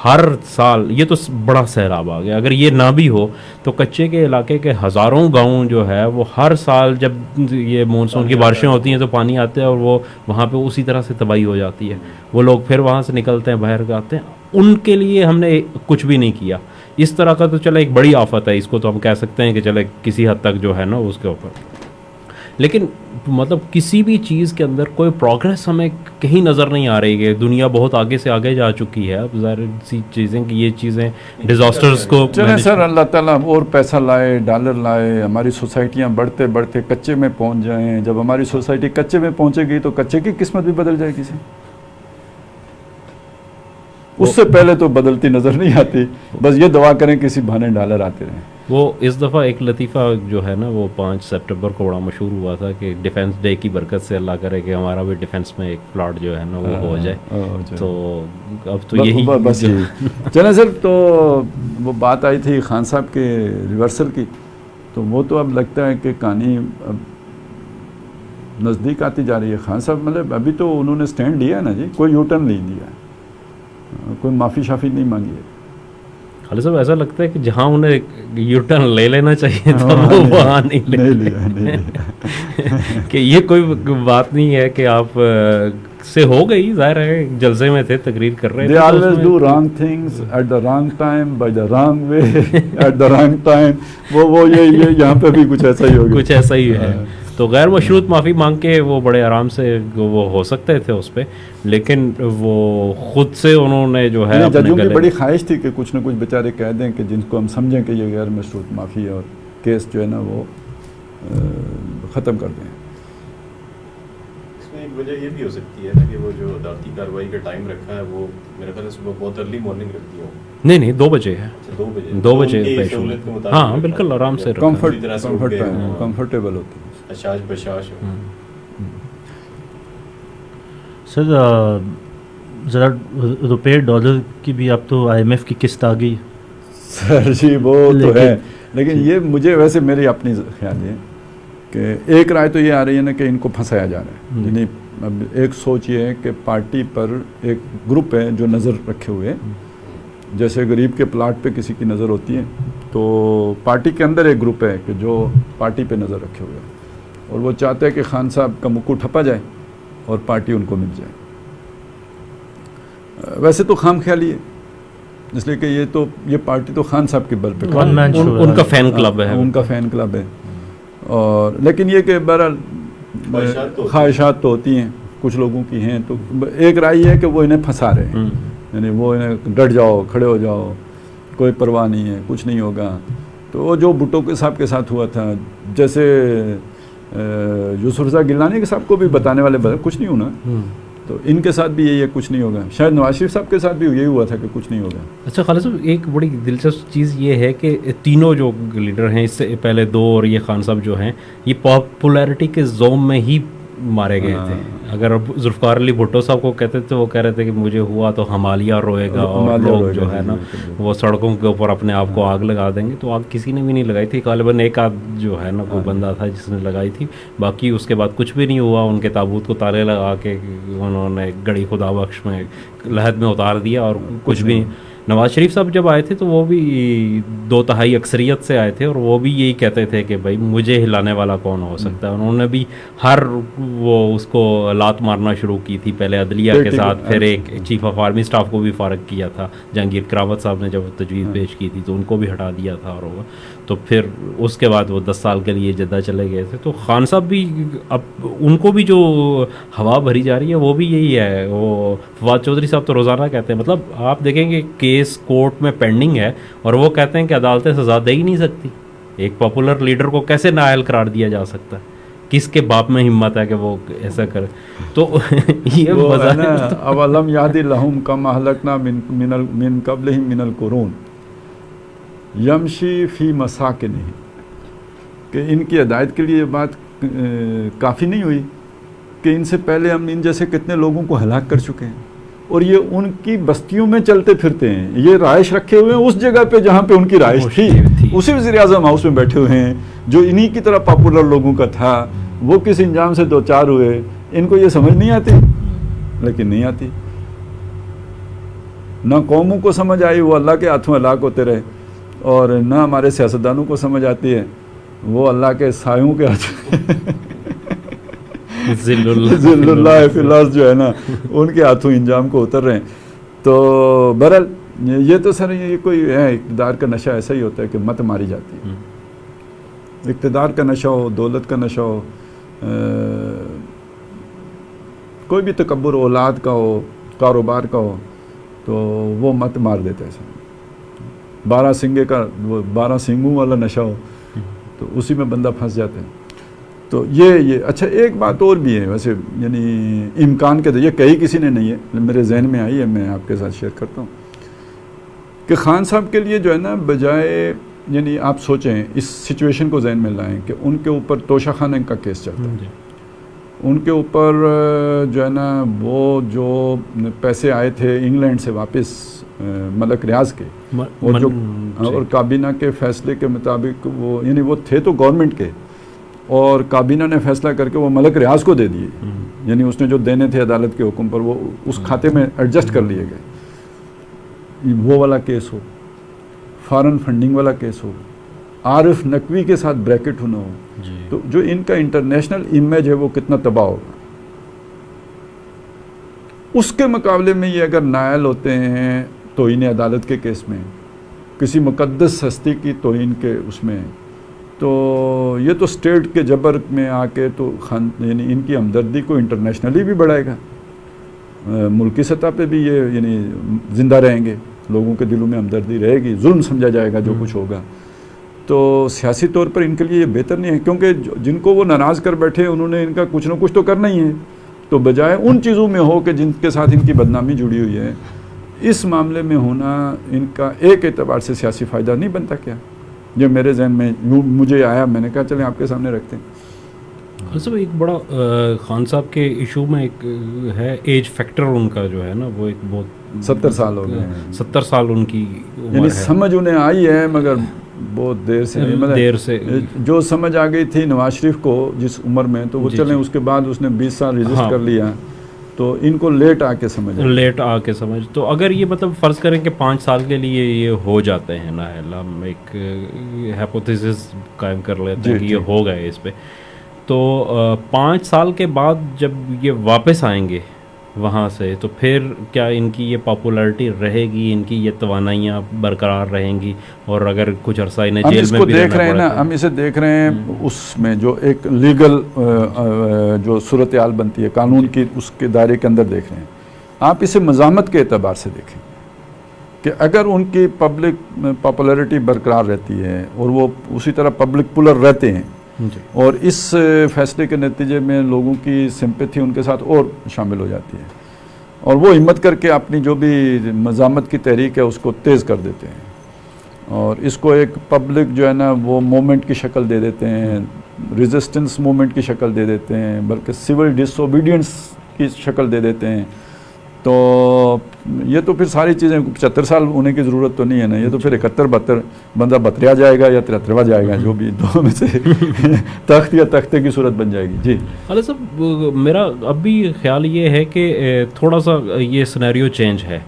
ہر سال, یہ تو بڑا سیلاب آ گیا, اگر یہ نہ بھی ہو تو کچے کے علاقے کے ہزاروں گاؤں جو ہے وہ ہر سال جب یہ مونسون کی بارشیں ہوتی ہیں تو پانی آتے ہیں اور وہ وہاں پہ اسی طرح سے تباہی ہو جاتی ہے. وہ لوگ پھر وہاں سے نکلتے ہیں, باہر جاتے ہیں. ان کے لیے ہم نے کچھ بھی نہیں کیا. اس طرح کا تو چلے ایک بڑی آفت ہے, اس کو تو ہم کہہ سکتے ہیں کہ چلے کسی حد تک جو ہے نا اس کے اوپر, لیکن مطلب کسی بھی چیز کے اندر کوئی پروگریس ہمیں کہیں نظر نہیں آ رہی ہے. دنیا بہت آگے سے آگے جا چکی ہے. اب ظاہر سی چیزیں کہ یہ چیزیں ڈیزاسٹرز کو چلیں سر, اللہ تعالیٰ اور پیسہ لائے, ڈالر لائے, ہماری سوسائٹیاں بڑھتے بڑھتے کچے میں پہنچ جائیں. جب ہماری سوسائٹی کچے میں پہنچے گی تو کچے کی قسمت بھی بدل جائے گی. اس سے پہلے تو بدلتی نظر نہیں آتی. بس یہ دعا کریں کسی بہانے ڈالر آتے رہیں. وہ اس دفعہ ایک لطیفہ جو ہے نا وہ 5 سپٹمبر کو بڑا مشہور ہوا تھا کہ ڈیفنس ڈے کی برکت سے اللہ کرے کہ ہمارا بھی ڈیفنس میں ایک پلاٹ جو ہے نا وہ ہو جائے. تو اب تو یہی بس یہی چلیں سر. تو وہ بات آئی تھی خان صاحب کے ریورسل کی, تو وہ تو اب لگتا ہے کہ کہانی اب نزدیک آتی جا رہی ہے. خان صاحب مطلب ابھی تو انہوں نے سٹینڈ لیا ہے نا جی, کوئی یو ٹرن نہیں دیا, کوئی معافی شافی نہیں مانگی ہے. خالد صاحب ایسا لگتا ہے کہ جہاں انہیں یو ٹرن لے لینا چاہیے تھا وہ وہاں نہیں لیا کہ یہ کوئی بات نہیں ہے کہ آپ سے ہو گئی, ظاہر ہے جلسے میں تھے, تقریر کر رہے تھے. They always do wrong things at the wrong time by the wrong way at the wrong time. وہ یہ یہاں پہ بھی کچھ ایسا ہی ہوگا, کچھ ایسا ہی ہے. تو غیر مشروط معافی مانگ کے وہ بڑے آرام سے وہ ہو سکتے تھے اس پہ, لیکن وہ خود سے انہوں نے جو ہے ججوں کی بڑی خواہش تھی کہ کچھ نہ کچھ بیچارے کہہ دیں کہ جن کو ہم سمجھیں کہ یہ غیر مشروط معافی ہے اور کیس جو ہے نا وہ ختم کر دیں. اس میں ایک وجہ یہ بھی ہو سکتی ہے نا کہ وہ جو عدالتی کارروائی کا ٹائم رکھا ہے وہ میرے خیال سے صبح بہت ارلی مارننگ رکھتی ہو. نہیں 2 بجے ہے, 2 بجے پیش ہو. ہاں بالکل آرام سے کمفرٹیبل ہوتی ہے. اشاش بشاش ہو. سر ذرا روپے ڈالر کی بھی اب تو IMF کی قسط آ گئی سر جی, وہ تو ہے, لیکن یہ مجھے ویسے میری اپنی خیال ہے کہ ایک رائے تو یہ آ رہی ہے نا کہ ان کو پھنسایا جا رہا ہے. یعنی اب ایک سوچ یہ ہے کہ پارٹی پر ایک گروپ ہے جو نظر رکھے ہوئے ہیں, جیسے غریب کے پلاٹ پہ کسی کی نظر ہوتی ہے, تو پارٹی کے اندر ایک گروپ ہے کہ جو پارٹی پہ نظر رکھے ہوئے ہیں اور وہ چاہتے ہیں کہ خان صاحب کا مکو ٹھپا جائے اور پارٹی ان کو مل جائے. ویسے تو خام خیالی ہے, اس لیے کہ یہ پارٹی تو خان صاحب کے بل پہ ان کا فین کلب ہے, ان کا فین کلب ہے. اور لیکن یہ کہ بہرحال خواہشات تو ہوتی ہیں کچھ لوگوں کی ہیں, تو ایک رائے یہ ہے کہ وہ انہیں پھنسا رہے ہیں, یعنی وہ انہیں ڈٹ جاؤ, کھڑے ہو جاؤ, کوئی پرواہ نہیں ہے, کچھ نہیں ہوگا. تو وہ جو بھٹو کے صاحب کے ساتھ ہوا تھا, جیسے یوسف رضا گیلانی کے صاحب کو بھی بتانے والے کچھ نہیں ہونا, تو ان کے ساتھ بھی یہی ہے کچھ نہیں ہوگا. شاید نواز شریف صاحب کے ساتھ بھی یہی ہوا تھا کہ کچھ نہیں ہوگا. اچھا خالد صاحب, ایک بڑی دلچسپ چیز یہ ہے کہ تینوں جو لیڈر ہیں, اس سے پہلے دو اور یہ خان صاحب جو ہیں, یہ پاپولیرٹی کے زوم میں ہی مارے گئے تھے. اگر ذوالفقار علی بھٹو صاحب کو کہتے تھے, وہ کہہ رہے تھے کہ مجھے ہوا تو ہمالیہ روئے گا, اور لوگ جو ہے نا وہ سڑکوں کے اوپر اپنے آپ کو آگ لگا دیں گے. تو آگ کسی نے بھی نہیں لگائی تھی, غالباً ایک آدھ جو ہے نا وہ بندہ تھا جس نے لگائی تھی, باقی اس کے بعد کچھ بھی نہیں ہوا. ان کے تابوت کو تالے لگا کے انہوں نے گڑی خدا بخش میں لحد میں اتار دیا اور کچھ بھی. نواز شریف صاحب جب آئے تھے تو وہ بھی 2/3 اکثریت سے آئے تھے, اور وہ بھی یہی کہتے تھے کہ بھائی مجھے ہلانے والا کون ہو سکتا ہے. انہوں نے بھی ہر وہ اس کو لات مارنا شروع کی تھی, پہلے عدلیہ کے ساتھ, پھر ایک چیف آف آرمی اسٹاف کو بھی فارغ کیا تھا. جہانگیر کراوت صاحب نے جب تجویز پیش کی تھی تو ان کو بھی ہٹا دیا تھا, اور تو پھر اس کے بعد وہ 10 سال کے لیے جدہ چلے گئے تھے. تو خان صاحب بھی اب ان کو بھی جو ہوا بھری جا رہی ہے وہ بھی یہی ہے. وہ فواد چودھری صاحب تو روزانہ کہتے ہیں, مطلب آپ دیکھیں گے کیس کورٹ میں پینڈنگ ہے اور وہ کہتے ہیں کہ عدالتیں سزا دے ہی نہیں سکتی. ایک پاپولر لیڈر کو کیسے نااہل قرار دیا جا سکتا ہے؟ کس کے باپ میں ہمت ہے کہ وہ ایسا کرے؟ تو یہ اولم یاد لہم کم اہلکنا من قبلہم من القرون یمشی فی مساکنہ, کہ ان کی ہدایت کے لیے یہ بات کافی نہیں ہوئی کہ ان سے پہلے ہم ان جیسے کتنے لوگوں کو ہلاک کر چکے ہیں, اور یہ ان کی بستیوں میں چلتے پھرتے ہیں. یہ رہائش رکھے ہوئے ہیں اس جگہ پہ جہاں پہ ان کی رہائش تھی, اسی وزیر اعظم ہاؤس میں بیٹھے ہوئے ہیں جو انہی کی طرح پاپولر لوگوں کا تھا. وہ کس انجام سے 2-4 ہوئے, ان کو یہ سمجھ نہیں آتی, لیکن نہیں آتی. نہ قوموں کو سمجھ آئی, وہ اللہ کے ہاتھوں ہلاک ہوتے رہے, اور نہ ہمارے سیاستدانوں کو سمجھ آتی ہے, وہ اللہ کے سایوں کے ہاتھوں ذل اللہ فی الارض جو ہے نا ان کے ہاتھوں انجام کو اتر رہے ہیں. تو بہرحال یہ تو سر یہ کوئی ہے, اقتدار کا نشہ ایسا ہی ہوتا ہے کہ مت ماری جاتی ہے. اقتدار کا نشہ ہو, دولت کا نشہ ہو, کوئی بھی تکبر اولاد کا ہو, کاروبار کا ہو, تو وہ مت مار دیتا ہے سر. 12 سنگے کا وہ 12 سنگوں والا نشہ ہو تو اسی میں بندہ پھنس جاتا ہے. تو یہ اچھا ایک بات اور بھی ہے ویسے, یعنی امکان کے یہ کہیں کسی نے نہیں ہے, میرے ذہن میں آئی ہے, میں آپ کے ساتھ شیئر کرتا ہوں کہ خان صاحب کے لیے جو ہے نا, بجائے یعنی آپ سوچیں اس سچویشن کو ذہن میں لائیں کہ ان کے اوپر توشہ خانہ کا کیس چلتا ہے, ان کے اوپر جو ہے نا وہ جو پیسے آئے تھے انگلینڈ سے واپس ملک ریاض کے, اور جو اور کابینہ کے فیصلے کے مطابق وہ یعنی وہ تھے تو گورنمنٹ کے, اور کابینہ نے فیصلہ کر کے وہ ملک ریاض کو دے دیے, یعنی اس نے جو دینے تھے عدالت کے حکم پر وہ اس کھاتے میں ایڈجسٹ کر لیے گئے. وہ والا کیس ہو, فارن فنڈنگ والا کیس ہو, عارف نقوی کے ساتھ بریکٹ ہونا ہو, تو جو ان کا انٹرنیشنل امیج ہے وہ کتنا تباہ ہوگا. اس کے مقابلے میں یہ اگر نائل ہوتے ہیں توہین عدالت کے کیس میں, کسی مقدس ہستی کی توہین کے اس میں, تو یہ تو اسٹیٹ کے جبر میں آ کے تو یعنی ان کی ہمدردی کو انٹرنیشنلی بھی بڑھائے گا, ملکی سطح پہ بھی یہ یعنی زندہ رہیں گے, لوگوں کے دلوں میں ہمدردی رہے گی, ظلم سمجھا جائے گا جو کچھ ہوگا. تو سیاسی طور پر ان کے لیے یہ بہتر نہیں ہے, کیونکہ جن کو وہ ناراض کر بیٹھے انہوں نے ان کا کچھ نہ کچھ تو کرنا ہی ہے, تو بجائے ان چیزوں میں ہو کہ جن کے ساتھ ان کی بدنامی جڑی ہوئی ہے, اس معاملے میں ہونا ان کا ایک اعتبار سے سیاسی فائدہ نہیں بنتا کیا؟ جو میرے ذہن میں مجھے آیا, میں نے کہا چلیں آپ کے سامنے رکھتے ہیں. صاحب ایک بڑا خان صاحب کے ایشو میں ایک ہے ایج فیکٹر, ان کا جو ہے نا وہ ایک بہت 70 سال ہو گئے ہیں, 70 سال ان کی عمر یعنی ہے, سمجھ انہیں آئی ہے مگر بہت دیر سے دیر سے جو سمجھ آ گئی تھی نواز شریف کو جس عمر میں تو وہ چلیں اس کے بعد اس نے 20 سال رجسٹ کر لیا تو ان کو لیٹ آ کے سمجھ تو اگر یہ مطلب فرض کریں کہ 5 سال کے لیے یہ ہو جاتے ہیں نا، ہم ایک ہیپوتھیسس قائم کر لیتے ہیں کہ یہ ہو گئے اس پہ، تو 5 سال کے بعد جب یہ واپس آئیں گے وہاں سے تو پھر کیا ان کی یہ پاپولیرٹی رہے گی، ان کی یہ توانائیاں برقرار رہیں گی؟ اور اگر کچھ عرصہ انہیں جیل میں بھی دیکھ رہے ہیں نا، ہم اسے دیکھ رہے ہیں اس میں جو ایک لیگل جو صورتحال بنتی ہے قانون کی، اس کے دائرے کے اندر دیکھ رہے ہیں. آپ اسے مزاحمت کے اعتبار سے دیکھیں کہ اگر ان کی پبلک پاپولیرٹی برقرار رہتی ہے اور وہ اسی طرح پبلک پولر رہتے ہیں اور اس فیصلے کے نتیجے میں لوگوں کی سمپیتھی ان کے ساتھ اور شامل ہو جاتی ہے اور وہ ہمت کر کے اپنی جو بھی مزاحمت کی تحریک ہے اس کو تیز کر دیتے ہیں اور اس کو ایک پبلک جو ہے نا وہ مومنٹ کی شکل دے دیتے ہیں، ریزسٹنس مومنٹ کی شکل دے دیتے ہیں، بلکہ سول ڈس اوبیڈینس کی شکل دے دیتے ہیں. تو یہ تو پھر ساری چیزیں 75 سال ہونے کی ضرورت تو نہیں ہے نا، یہ تو پھر 71-72 بندہ 72 جائے گا یا 73 جائے گا، جو بھی دو میں سے تخت یا تختے کی صورت بن جائے گی. جی علی صاحب، میرا اب بھی خیال یہ ہے کہ تھوڑا سا یہ سینیریو چینج ہے،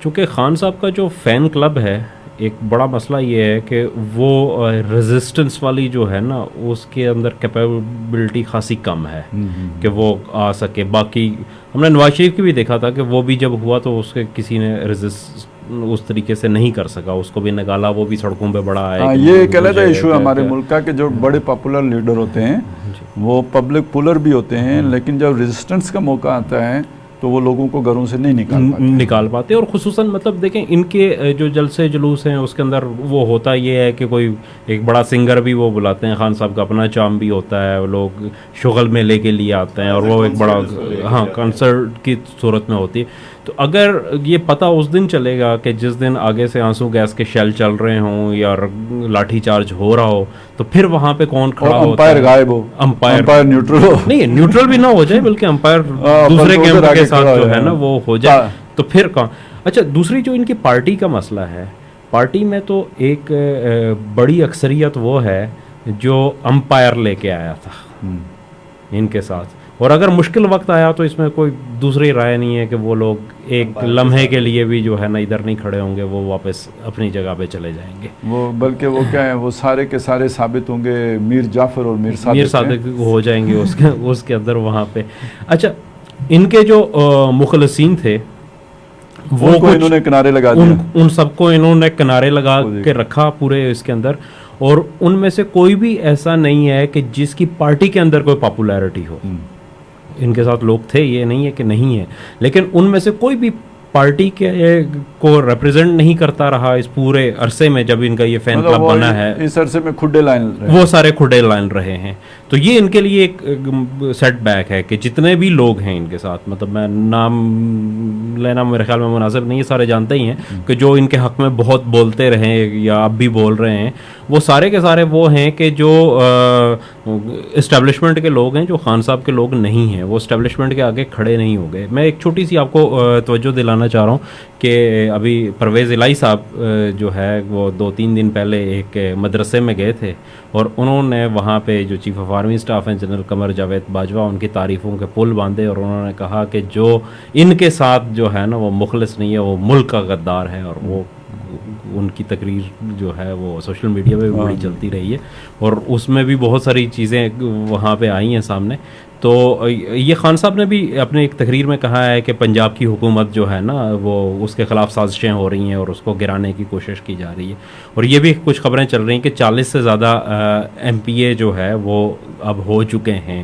چونکہ خان صاحب کا جو فین کلب ہے، ایک بڑا مسئلہ یہ ہے کہ وہ ریزسٹنس والی جو ہے نا اس کے اندر کیپیبلٹی خاصی کم ہے کہ وہ آ سکے. باقی ہم نے نواز شریف کی بھی دیکھا تھا کہ وہ بھی جب ہوا تو اس کے کسی نے ریزسٹ اس طریقے سے نہیں کر سکا، اس کو بھی نکالا، وہ بھی سڑکوں پہ بڑا آیا. یہ ایک علیحدہ ایشو ہے ہمارے ملک کا کہ جو بڑے پاپولر لیڈر ہوتے ہیں وہ پبلک پولر بھی ہوتے ہیں، لیکن جب ریزسٹنس کا موقع آتا ہے تو وہ لوگوں کو گھروں سے نہیں نکال پاتے. اور خصوصاً مطلب دیکھیں ان کے جو جلسے جلوس ہیں اس کے اندر وہ ہوتا یہ ہے کہ کوئی ایک بڑا سنگر بھی وہ بلاتے ہیں، خان صاحب کا اپنا چام بھی ہوتا ہے، لوگ شغل میں لے کے لیے آتے ہیں اور وہ ایک بڑا کنسرٹ کی صورت میں ہوتی ہے. تو اگر یہ پتہ اس دن چلے گا کہ جس دن آگے سے آنسو گیس کے شیل چل رہے ہوں یا لاٹھی چارج ہو رہا ہو تو پھر وہاں پہ کون کھڑا ہوتا ہے؟ امپائر غائب ہو، امپائر نیوٹرل ہو، نہیں نیوٹرل بھی نہ ہو جائے بلکہ امپائر دوسرے کیمپ کے ساتھ جو ہے نا وہ ہو جائے تو پھر کہاں. اچھا، دوسری جو ان کی پارٹی کا مسئلہ ہے، پارٹی میں تو ایک بڑی اکثریت وہ ہے جو امپائر لے کے آیا تھا ان کے ساتھ، اور اگر مشکل وقت آیا تو اس میں کوئی دوسری رائے نہیں ہے کہ وہ لوگ ایک لمحے کے لیے بھی جو ہے نا ادھر نہیں کھڑے ہوں گے، وہ واپس اپنی جگہ پہ چلے جائیں گے. وہ بلکہ وہ کیا ہے، وہ سارے کے سارے ثابت ہوں گے میر جعفر اور میر صادق ہو جائیں گے اس کے اندر وہاں پہ. اچھا، ان کے جو مخلصین تھے وہ کو انہوں نے کنارے لگا دیا، ان سب کو انہوں نے کنارے لگا کے رکھا پورے اس کے اندر، اور ان میں سے کوئی بھی ایسا نہیں ہے کہ جس کی پارٹی کے اندر کوئی پاپولیرٹی ہو. ان کے ساتھ لوگ تھے، یہ نہیں ہے کہ نہیں ہے، لیکن ان میں سے کوئی بھی پارٹی کے کو ریپرزینٹ نہیں کرتا رہا اس پورے عرصے میں جب ان کا یہ فین کلب بنا ہے. اس عرصے میں کھڈے لائن وہ سارے کھڈے لائن رہے ہیں. تو یہ ان کے لیے ایک سیٹ بیک ہے کہ جتنے بھی لوگ ہیں ان کے ساتھ، مطلب میں نام لینا میرے خیال میں مناسب نہیں ہے، سارے جانتے ہی ہیں کہ جو ان کے حق میں بہت بولتے رہے یا اب بھی بول رہے ہیں، وہ سارے کے سارے وہ ہیں کہ جو اسٹیبلشمنٹ کے لوگ ہیں، جو خان صاحب کے لوگ نہیں ہیں، وہ اسٹیبلشمنٹ کے آگے کھڑے نہیں ہو گئے. میں ایک چھوٹی سی آپ کو توجہ دلانا چاہ رہا ہوں کہ ابھی پرویز الہی صاحب جو ہے وہ 2-3 دن پہلے ایک مدرسے میں گئے تھے اور انہوں نے وہاں پہ جو چیف آف آرمی اسٹاف ہیں جنرل قمر جاوید باجوہ، ان کی تعریفوں کے پل باندھے اور انہوں نے کہا کہ جو ان کے ساتھ جو ہے نا وہ مخلص نہیں ہے، وہ ملک کا غدار ہے. اور وہ ان کی تقریر جو ہے وہ سوشل میڈیا پہ بھی بڑی چلتی رہی ہے اور اس میں بھی بہت ساری چیزیں وہاں پہ آئی ہیں سامنے. تو یہ خان صاحب نے بھی اپنے ایک تقریر میں کہا ہے کہ پنجاب کی حکومت جو ہے نا وہ اس کے خلاف سازشیں ہو رہی ہیں اور اس کو گرانے کی کوشش کی جا رہی ہے. اور یہ بھی کچھ خبریں چل رہی ہیں کہ 40 سے زیادہ ایم پی اے جو ہے وہ اب ہو چکے ہیں،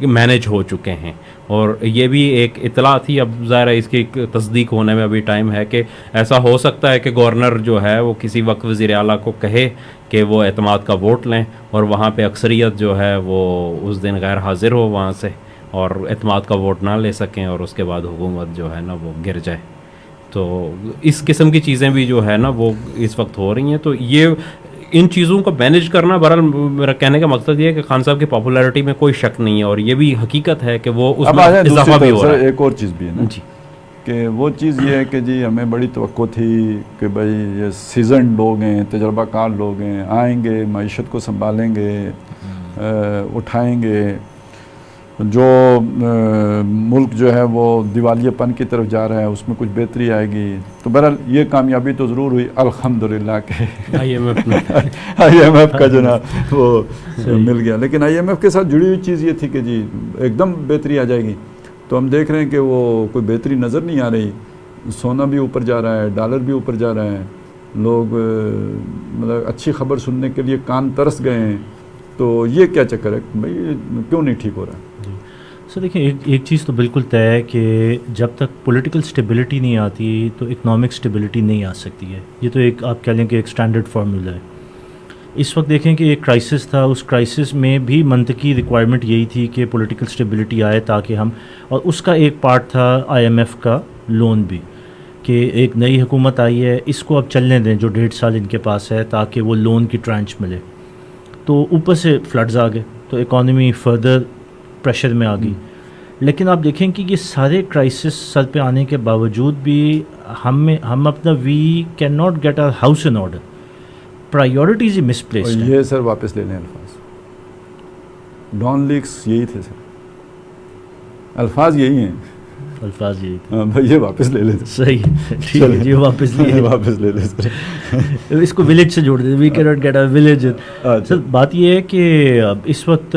مینج ہو چکے ہیں. اور یہ بھی ایک اطلاع تھی، اب ظاہر ہے اس کی تصدیق ہونے میں ابھی ٹائم ہے کہ ایسا ہو سکتا ہے کہ گورنر جو ہے وہ کسی وقت وزیر اعلیٰ کو کہے کہ وہ اعتماد کا ووٹ لیں اور وہاں پہ اکثریت جو ہے وہ اس دن غیر حاضر ہو وہاں سے اور اعتماد کا ووٹ نہ لے سکیں اور اس کے بعد حکومت جو ہے نا وہ گر جائے. تو اس قسم کی چیزیں بھی جو ہے نا وہ اس وقت ہو رہی ہیں. تو یہ ان چیزوں کو مینیج کرنا، بہرحال میرا کہنے کا مقصد یہ ہے کہ خان صاحب کی پاپولیرٹی میں کوئی شک نہیں ہے اور یہ بھی حقیقت ہے کہ وہ اس میں اضافہ بھی ہو رہا ہے. ایک اور چیز بھی ہے نا جی، کہ وہ چیز یہ ہے کہ جی ہمیں بڑی توقع تھی کہ بھائی یہ سیزنڈ لوگ ہیں، تجربہ کار لوگ ہیں، آئیں گے، معیشت کو سنبھالیں گے، اٹھائیں گے، جو ملک جو ہے وہ دیوالیہ پن کی طرف جا رہا ہے اس میں کچھ بہتری آئے گی. تو بہرحال یہ کامیابی تو ضرور ہوئی الحمدللہ کہ آئی ایم ایف کا جو نا وہ مل گیا. لیکن آئی ایم ایف کے ساتھ جڑی ہوئی چیز یہ تھی کہ جی ایک دم بہتری آ جائے گی. تو ہم دیکھ رہے ہیں کہ وہ کوئی بہتری نظر نہیں آ رہی. سونا بھی اوپر جا رہا ہے، ڈالر بھی اوپر جا رہا ہے، لوگ مطلب اچھی خبر سننے کے لیے کان ترس گئے ہیں. تو یہ کیا چکر ہے بھائی، کیوں نہیں ٹھیک ہو رہا ہے؟ سر دیکھیں ایک چیز تو بالکل طے ہے کہ جب تک پولیٹیکل سٹیبلٹی نہیں آتی تو اکنامک سٹیبلٹی نہیں آ سکتی ہے. یہ تو ایک آپ کہہ لیں کہ ایک سٹینڈرڈ فارمولا ہے. اس وقت دیکھیں کہ ایک کرائسس تھا، اس کرائسس میں بھی منطقی ریکوائرمنٹ یہی تھی کہ پولیٹیکل سٹیبلٹی آئے تاکہ ہم، اور اس کا ایک پارٹ تھا آئی ایم ایف کا لون بھی، کہ ایک نئی حکومت آئی ہے، اس کو اب چلنے دیں جو 1.5 سال ان کے پاس ہے تاکہ وہ لون کی ٹرانچ ملے. تو اوپر سے فلڈز آ گئے تو اکانومی فردر پریشر میں آ گئی. لیکن آپ دیکھیں کہ یہ سارے کرائسس سر پہ آنے کے باوجود بھی ہم اپنا we can not get our house in order. Priorities ہی مس پلیسڈ ہیں. یہ سر واپس لے لیں الفاظ، ڈان لیکس یہی تھے سر، الفاظ یہی ہیں، الفاظ یہی تھے. ہاں بھائی یہ واپس لے لیں. صحیح ٹھیک ہے جی، واپس لیے واپس لے لیں سر. اس کو ولیج سے جوڑ دیں، we can not get a village. Sir بات یہ ہے کہ اس وقت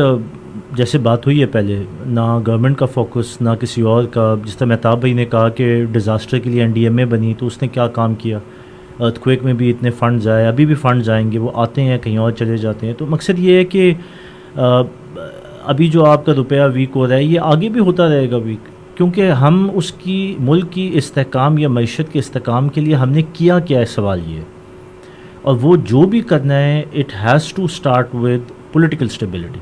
جیسے بات ہوئی ہے پہلے، نہ گورنمنٹ کا فوکس نہ کسی اور کا. جس طرح مہتاب بھائی نے کہا کہ ڈیزاسٹر کے لیے این ڈی ایم اے بنی تو اس نے کیا کام کیا. ارتھ کویک میں بھی اتنے فنڈز آئے، ابھی بھی فنڈز آئیں گے، وہ آتے ہیں کہیں اور چلے جاتے ہیں. تو مقصد یہ ہے کہ ابھی جو آپ کا روپیہ ویک ہو رہا ہے یہ آگے بھی ہوتا رہے گا ویک، کیونکہ ہم اس کی ملک کی استحکام یا معیشت کے استحکام کے لیے ہم نے کیا کیا ہے. سوال یہ ہے، اور وہ جو بھی کرنا ہے it has to start with political stability.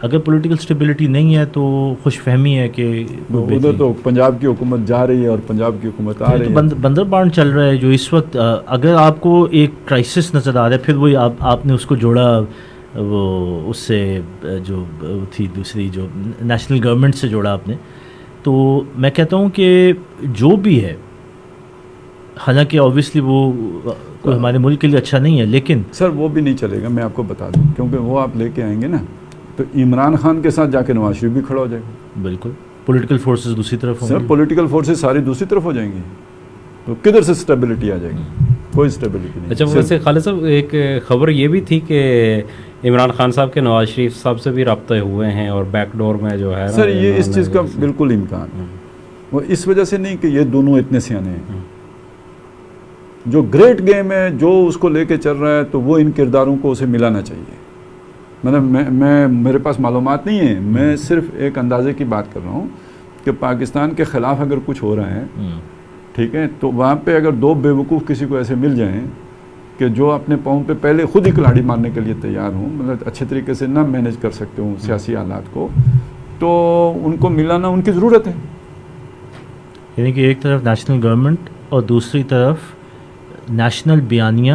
اگر پولیٹیکل اسٹیبلٹی نہیں ہے تو خوش فہمی ہے کہ ادھر تو پنجاب کی حکومت جا رہی ہے اور پنجاب کی حکومت آ رہی ہے. بندر بانڈ چل رہا ہے جو اس وقت. اگر آپ کو ایک کرائسس نظر آ رہا ہے، پھر وہی آپ نے اس کو جوڑا وہ اس سے جو تھی دوسری جو نیشنل گورنمنٹ سے جوڑا آپ نے. تو میں کہتا ہوں کہ جو بھی ہے، حالانکہ اوبیسلی وہ کوئی ہمارے ملک کے لیے اچھا نہیں ہے، لیکن سر وہ بھی نہیں چلے گا. میں آپ کو بتا دوں، کیونکہ وہ آپ لے کے آئیں گے نا تو عمران خان کے ساتھ جا کے نواز شریف بھی کھڑا ہو جائے گا. بالکل پولیٹیکل فورسز دوسری طرف ہوں سر گے. پولیٹیکل فورسز ساری دوسری طرف ہو جائیں گی، تو کدھر سے اسٹیبلٹی آ جائے گی؟ کوئی اسٹیبلٹی نہیں. اچھا ویسے خالد صاحب ایک خبر یہ بھی تھی کہ عمران خان صاحب کے نواز شریف صاحب سے بھی رابطے ہوئے ہیں اور بیک ڈور میں جو ہے سر یہ اس چیز کا بالکل امکان ہے. وہ اس وجہ سے نہیں کہ یہ دونوں اتنے سیانے ہیں. جو گریٹ گیم ہے جو اس کو لے کے چل رہا ہے تو وہ ان کرداروں کو اسے ملانا چاہیے. مطلب میں میرے پاس معلومات نہیں ہیں، میں صرف ایک اندازے کی بات کر رہا ہوں کہ پاکستان کے خلاف اگر کچھ ہو رہا ہے، ٹھیک ہے، تو وہاں پہ اگر دو بیوقوف کسی کو ایسے مل جائیں کہ جو اپنے پاؤں پہ پہلے خود ہی کلاڑی مارنے کے لیے تیار ہوں، مطلب اچھے طریقے سے نہ مینیج کر سکتے ہوں سیاسی حالات کو، تو ان کو ملانا ان کی ضرورت ہے. یعنی کہ ایک طرف نیشنل گورنمنٹ اور دوسری طرف نیشنل بیانیہ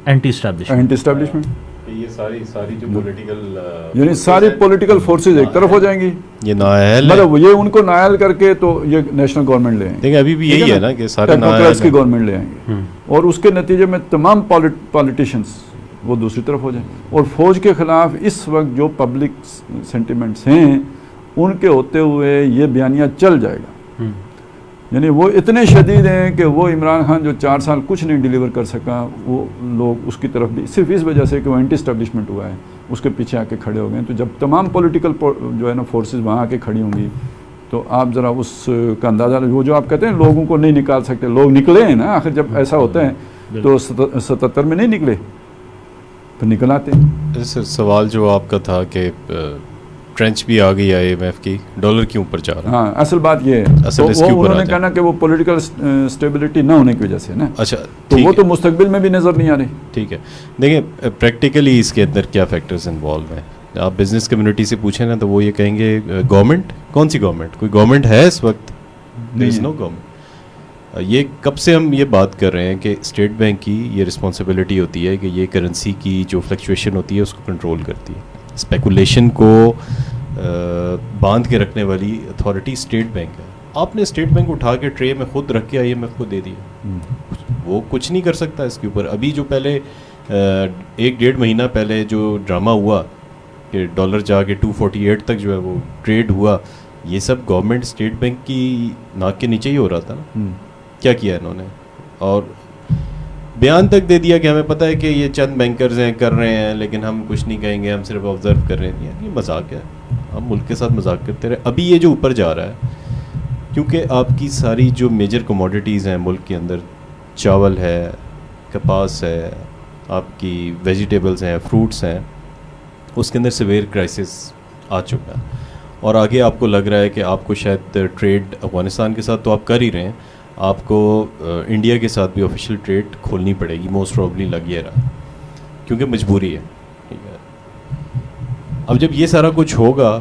اینٹی اسٹیبلشمنٹ. یہ ساری جو پولیٹیکل یعنی ساری پولیٹیکل فورسز ایک طرف ہو جائیں گی. یہ نااہل مطلب یہ ان کو نااہل کر کے تو یہ نیشنل گورنمنٹ لے آئیں گے. دیکھیں ابھی بھی یہی ہے نا کہ سارے ٹیکنوکریٹس کی گورنمنٹ لے آئیں گے اور اس کے نتیجے میں تمام پالیٹیشنز وہ دوسری طرف ہو جائیں. اور فوج کے خلاف اس وقت جو پبلک سینٹیمنٹس ہیں ان کے ہوتے ہوئے یہ بیانیہ چل جائے گا. یعنی وہ اتنے شدید ہیں کہ وہ عمران خان جو 4 سال کچھ نہیں ڈیلیور کر سکا، وہ لوگ اس کی طرف بھی صرف اس وجہ سے کہ وہ اینٹی اسٹیبلشمنٹ ہوا ہے اس کے پیچھے آ کے کھڑے ہو گئے. تو جب تمام پولیٹیکل جو ہے نا فورسز وہاں آ کے کھڑی ہوں گی تو آپ ذرا اس کا اندازہ، وہ جو آپ کہتے ہیں لوگوں کو نہیں نکال سکتے، لوگ نکلے ہیں نا آخر. جب ایسا ہوتا ہے تو 77 میں نہیں نکلے تو نکل آتے ہیں. سوال جو آپ کا تھا کہ ٹرنچ بھی آ گئی آئی ایم ایف کی، ڈالر کیوں اوپر جا رہا ہے؟ ہاں اصل بات یہ ہے، انہوں نے کہنا کہ وہ پولیٹیکل اسٹیبلٹی نہ ہونے کی وجہ سے نا. اچھا تو وہ تو مستقبل میں بھی نظر نہیں آ رہی. ٹھیک ہے، دیکھیں پریکٹیکلی اس کے اندر کیا فیکٹرز انوالو ہیں. آپ بزنس کمیونٹی سے پوچھیں نا تو وہ یہ کہیں گے گورنمنٹ، کون سی گورنمنٹ؟ کوئی گورنمنٹ ہے اس وقت؟ دیر از نو گورنمنٹ. یہ کب سے ہم یہ بات کر رہے ہیں کہ اسٹیٹ بینک کی یہ رسپانسبلٹی ہوتی ہے کہ یہ کرنسی کی جو فلکچویشن ہوتی ہے اس کو کنٹرول کرتی ہے. اسپیکولیشن کو باندھ کے رکھنے والی اتھارٹی اسٹیٹ بینک ہے. آپ نے اسٹیٹ بینک اٹھا کے ٹرے میں خود رکھ کے IMF کو دے دیا, وہ کچھ نہیں کر سکتا اس کے اوپر. ابھی جو پہلے 1-1.5 مہینہ پہلے جو ڈرامہ ہوا کہ ڈالر جا کے 248 تک جو ہے وہ ٹریڈ ہوا, یہ سب گورنمنٹ اسٹیٹ بینک کی ناک کے نیچے ہی ہو رہا تھا نا. کیا کیا انہوں نے, اور بیان تک دے دیا کہ ہمیں پتہ ہے کہ یہ چند بینکرز ہیں کر رہے ہیں لیکن ہم کچھ نہیں کہیں گے, ہم صرف آبزرو کر رہے ہیں. یہ مذاق ہے, ہم ملک کے ساتھ مذاق کرتے رہے. ابھی یہ جو اوپر جا رہا ہے کیونکہ آپ کی ساری جو میجر کموڈیٹیز ہیں ملک کے اندر, چاول ہے, کپاس ہے, آپ کی ویجیٹیبلز ہیں, فروٹس ہیں, اس کے اندر سیویئر کرائسس آ چکا ہے. اور آگے آپ کو لگ رہا ہے کہ آپ کو شاید ٹریڈ افغانستان کے ساتھ تو آپ کر ہی رہے ہیں, آپ کو انڈیا کے ساتھ بھی آفیشیل ٹریڈ کھولنی پڑے گی, موسٹ پروبلی لگ یہ رہا, کیونکہ مجبوری ہے. ٹھیک ہے, اب جب یہ سارا کچھ ہوگا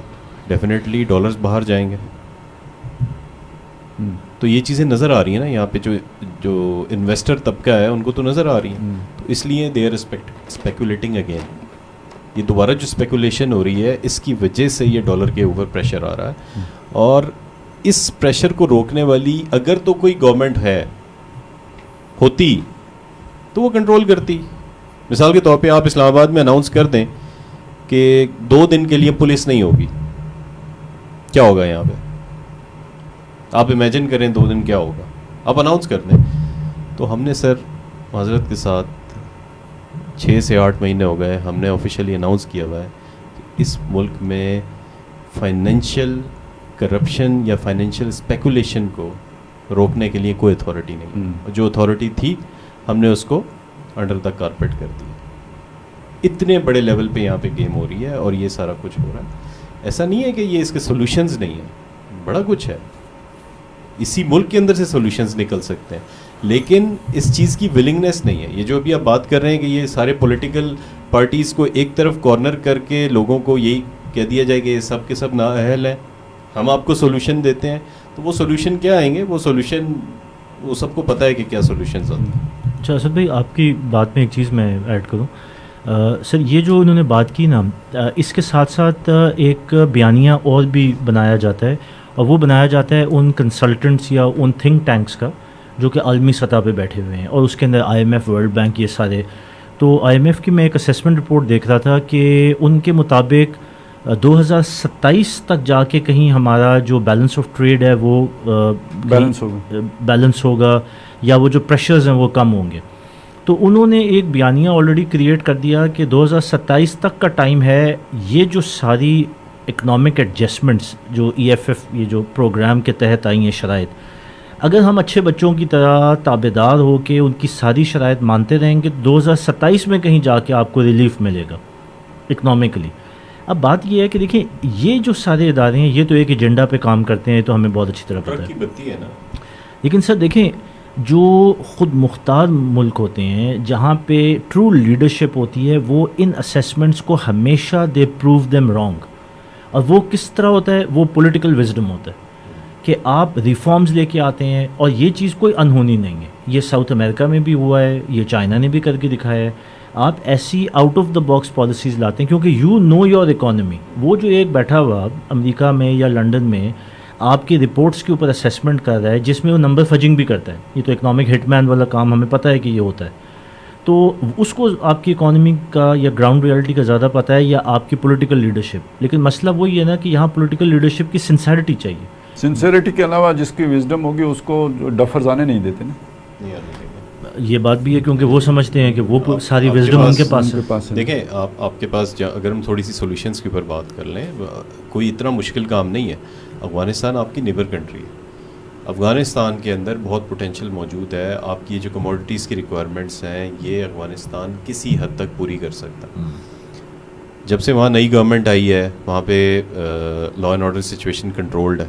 ڈیفینیٹلی ڈالرز باہر جائیں گے. تو یہ چیزیں نظر آ رہی ہیں نا یہاں پہ, جو انویسٹر طبقہ ہے ان کو تو نظر آ رہی ہیں. تو اس لیے دے آر اسپیکولیٹنگ اگین. یہ دوبارہ جو اسپیکولیشن ہو رہی ہے اس کی وجہ سے یہ ڈالر کے اوپر پریشر آ رہا ہے. اور اس پریشر کو روکنے والی اگر تو کوئی گورنمنٹ ہوتی تو وہ کنٹرول کرتی. مثال کے طور پہ آپ اسلام آباد میں اناؤنس کر دیں کہ 2 دن کے لیے پولیس نہیں ہوگی, کیا ہوگا یہاں پہ؟ آپ امیجن کریں 2 دن کیا ہوگا, آپ اناؤنس کر دیں. تو ہم نے سر معذرت کے ساتھ 6 سے 8 مہینے ہو گئے, ہم نے آفیشیلی اناؤنس کیا ہوا ہے کہ اس ملک میں فائنینشیل کرپشن یا فائنینشیل اسپیکولیشن کو روکنے کے لیے کوئی اتھارٹی نہیں. جو اتھارٹی تھی ہم نے اس کو انڈر دا کارپیٹ کر دی. اتنے بڑے لیول پہ یہاں پہ گیم ہو رہی ہے اور یہ سارا کچھ ہو رہا ہے. ایسا نہیں ہے کہ یہ اس کے سولوشنز نہیں ہیں, بڑا کچھ ہے, اسی ملک کے اندر سے سولوشنز نکل سکتے ہیں, لیکن اس چیز کی ولنگنیس نہیں ہے. یہ جو ابھی آپ بات کر رہے ہیں کہ یہ سارے پولیٹیکل پارٹیز کو ایک طرف کارنر کر کے لوگوں کو یہی کہہ دیا جائے کہ یہ سب کے سب نااہل ہیں, ہم آپ کو سولوشن دیتے ہیں. تو وہ سولوشن کیا آئیں گے؟ وہ سولوشن وہ سب کو پتہ ہے کہ کیا سولوشنز آتے ہیں. اچھا اسد بھائی, آپ کی بات میں ایک چیز میں ایڈ کروں. سر یہ جو انہوں نے بات کی نا, اس کے ساتھ ساتھ ایک بیانیہ اور بھی بنایا جاتا ہے, اور وہ بنایا جاتا ہے ان کنسلٹنٹس یا ان تھنک ٹینکس کا جو کہ عالمی سطح پہ بیٹھے ہوئے ہیں, اور اس کے اندر IMF, ورلڈ بینک, یہ سارے. تو IMF کی میں ایک اسیسمنٹ رپورٹ دیکھ رہا تھا کہ ان کے مطابق 2027 تک جا کے کہیں ہمارا جو بیلنس آف ٹریڈ ہے وہ بیلنس ہوگا, یا وہ جو پریشرز ہیں وہ کم ہوں گے. تو انہوں نے ایک بیانیہ آلریڈی کریٹ کر دیا کہ 2027 تک کا ٹائم ہے. یہ جو ساری اکنامک ایڈجسٹمنٹس جو EFF یہ جو پروگرام کے تحت آئی ہیں شرائط, اگر ہم اچھے بچوں کی طرح تابع دار ہو کے ان کی ساری شرائط مانتے رہیں گے, 2027 میں کہیں جا کے آپ کو ریلیف ملے گا اکنامکلی. اب بات یہ ہے کہ دیکھیں یہ جو سارے ادارے ہیں یہ تو ایک ایجنڈا پہ کام کرتے ہیں, تو ہمیں بہت اچھی طرح پتہ ہے. لیکن سر دیکھیں جو خود مختار ملک ہوتے ہیں جہاں پہ ٹرو لیڈرشپ ہوتی ہے, وہ ان اسیسمنٹس کو ہمیشہ دے پروو دیم رانگ. اور وہ کس طرح ہوتا ہے؟ وہ پولیٹیکل وزڈم ہوتا ہے کہ آپ ریفارمز لے کے آتے ہیں, اور یہ چیز کوئی انہونی نہیں ہے. یہ ساؤتھ امریکہ میں بھی ہوا ہے, یہ چائنا نے بھی کر کے دکھایا ہے. آپ ایسی out of the box policies لاتے ہیں کیونکہ یو نو یور اکانومی. وہ جو ایک بیٹھا ہوا امریکہ میں یا لنڈن میں آپ کی رپورٹس کے اوپر اسیسمنٹ کر رہا ہے, جس میں وہ نمبر فجنگ بھی کرتا ہے, یہ تو اکنامک ہٹ مین والا کام ہمیں پتہ ہے کہ یہ ہوتا ہے. تو اس کو آپ کی اکانومی کا یا گراؤنڈ ریالٹی کا زیادہ پتہ ہے, یا آپ کی پولیٹیکل لیڈرشپ. لیکن مسئلہ وہی ہے نا کہ یہاں پولیٹیکل لیڈرشپ کی سنسیریٹی چاہیے. سنسیریٹی کے علاوہ جس کی وزڈم ہوگی اس کو ڈفرز آنے نہیں دیتے نا. یہ بات بھی ہے کیونکہ وہ سمجھتے ہیں کہ وہ ساری وزڈم ان کے پاس ہے. دیکھیں آپ کے پاس اگر ہم تھوڑی سی سولوشنس کے اوپر بات کر لیں, کوئی اتنا مشکل کام نہیں ہے. افغانستان آپ کی نیبر کنٹری ہے. افغانستان کے اندر بہت پوٹینشیل موجود ہے. آپ کی جو کموڈیٹیز کی ریکوائرمنٹس ہیں یہ افغانستان کسی حد تک پوری کر سکتا. جب سے وہاں نئی گورنمنٹ آئی ہے وہاں پہ law and order situation controlled ہے.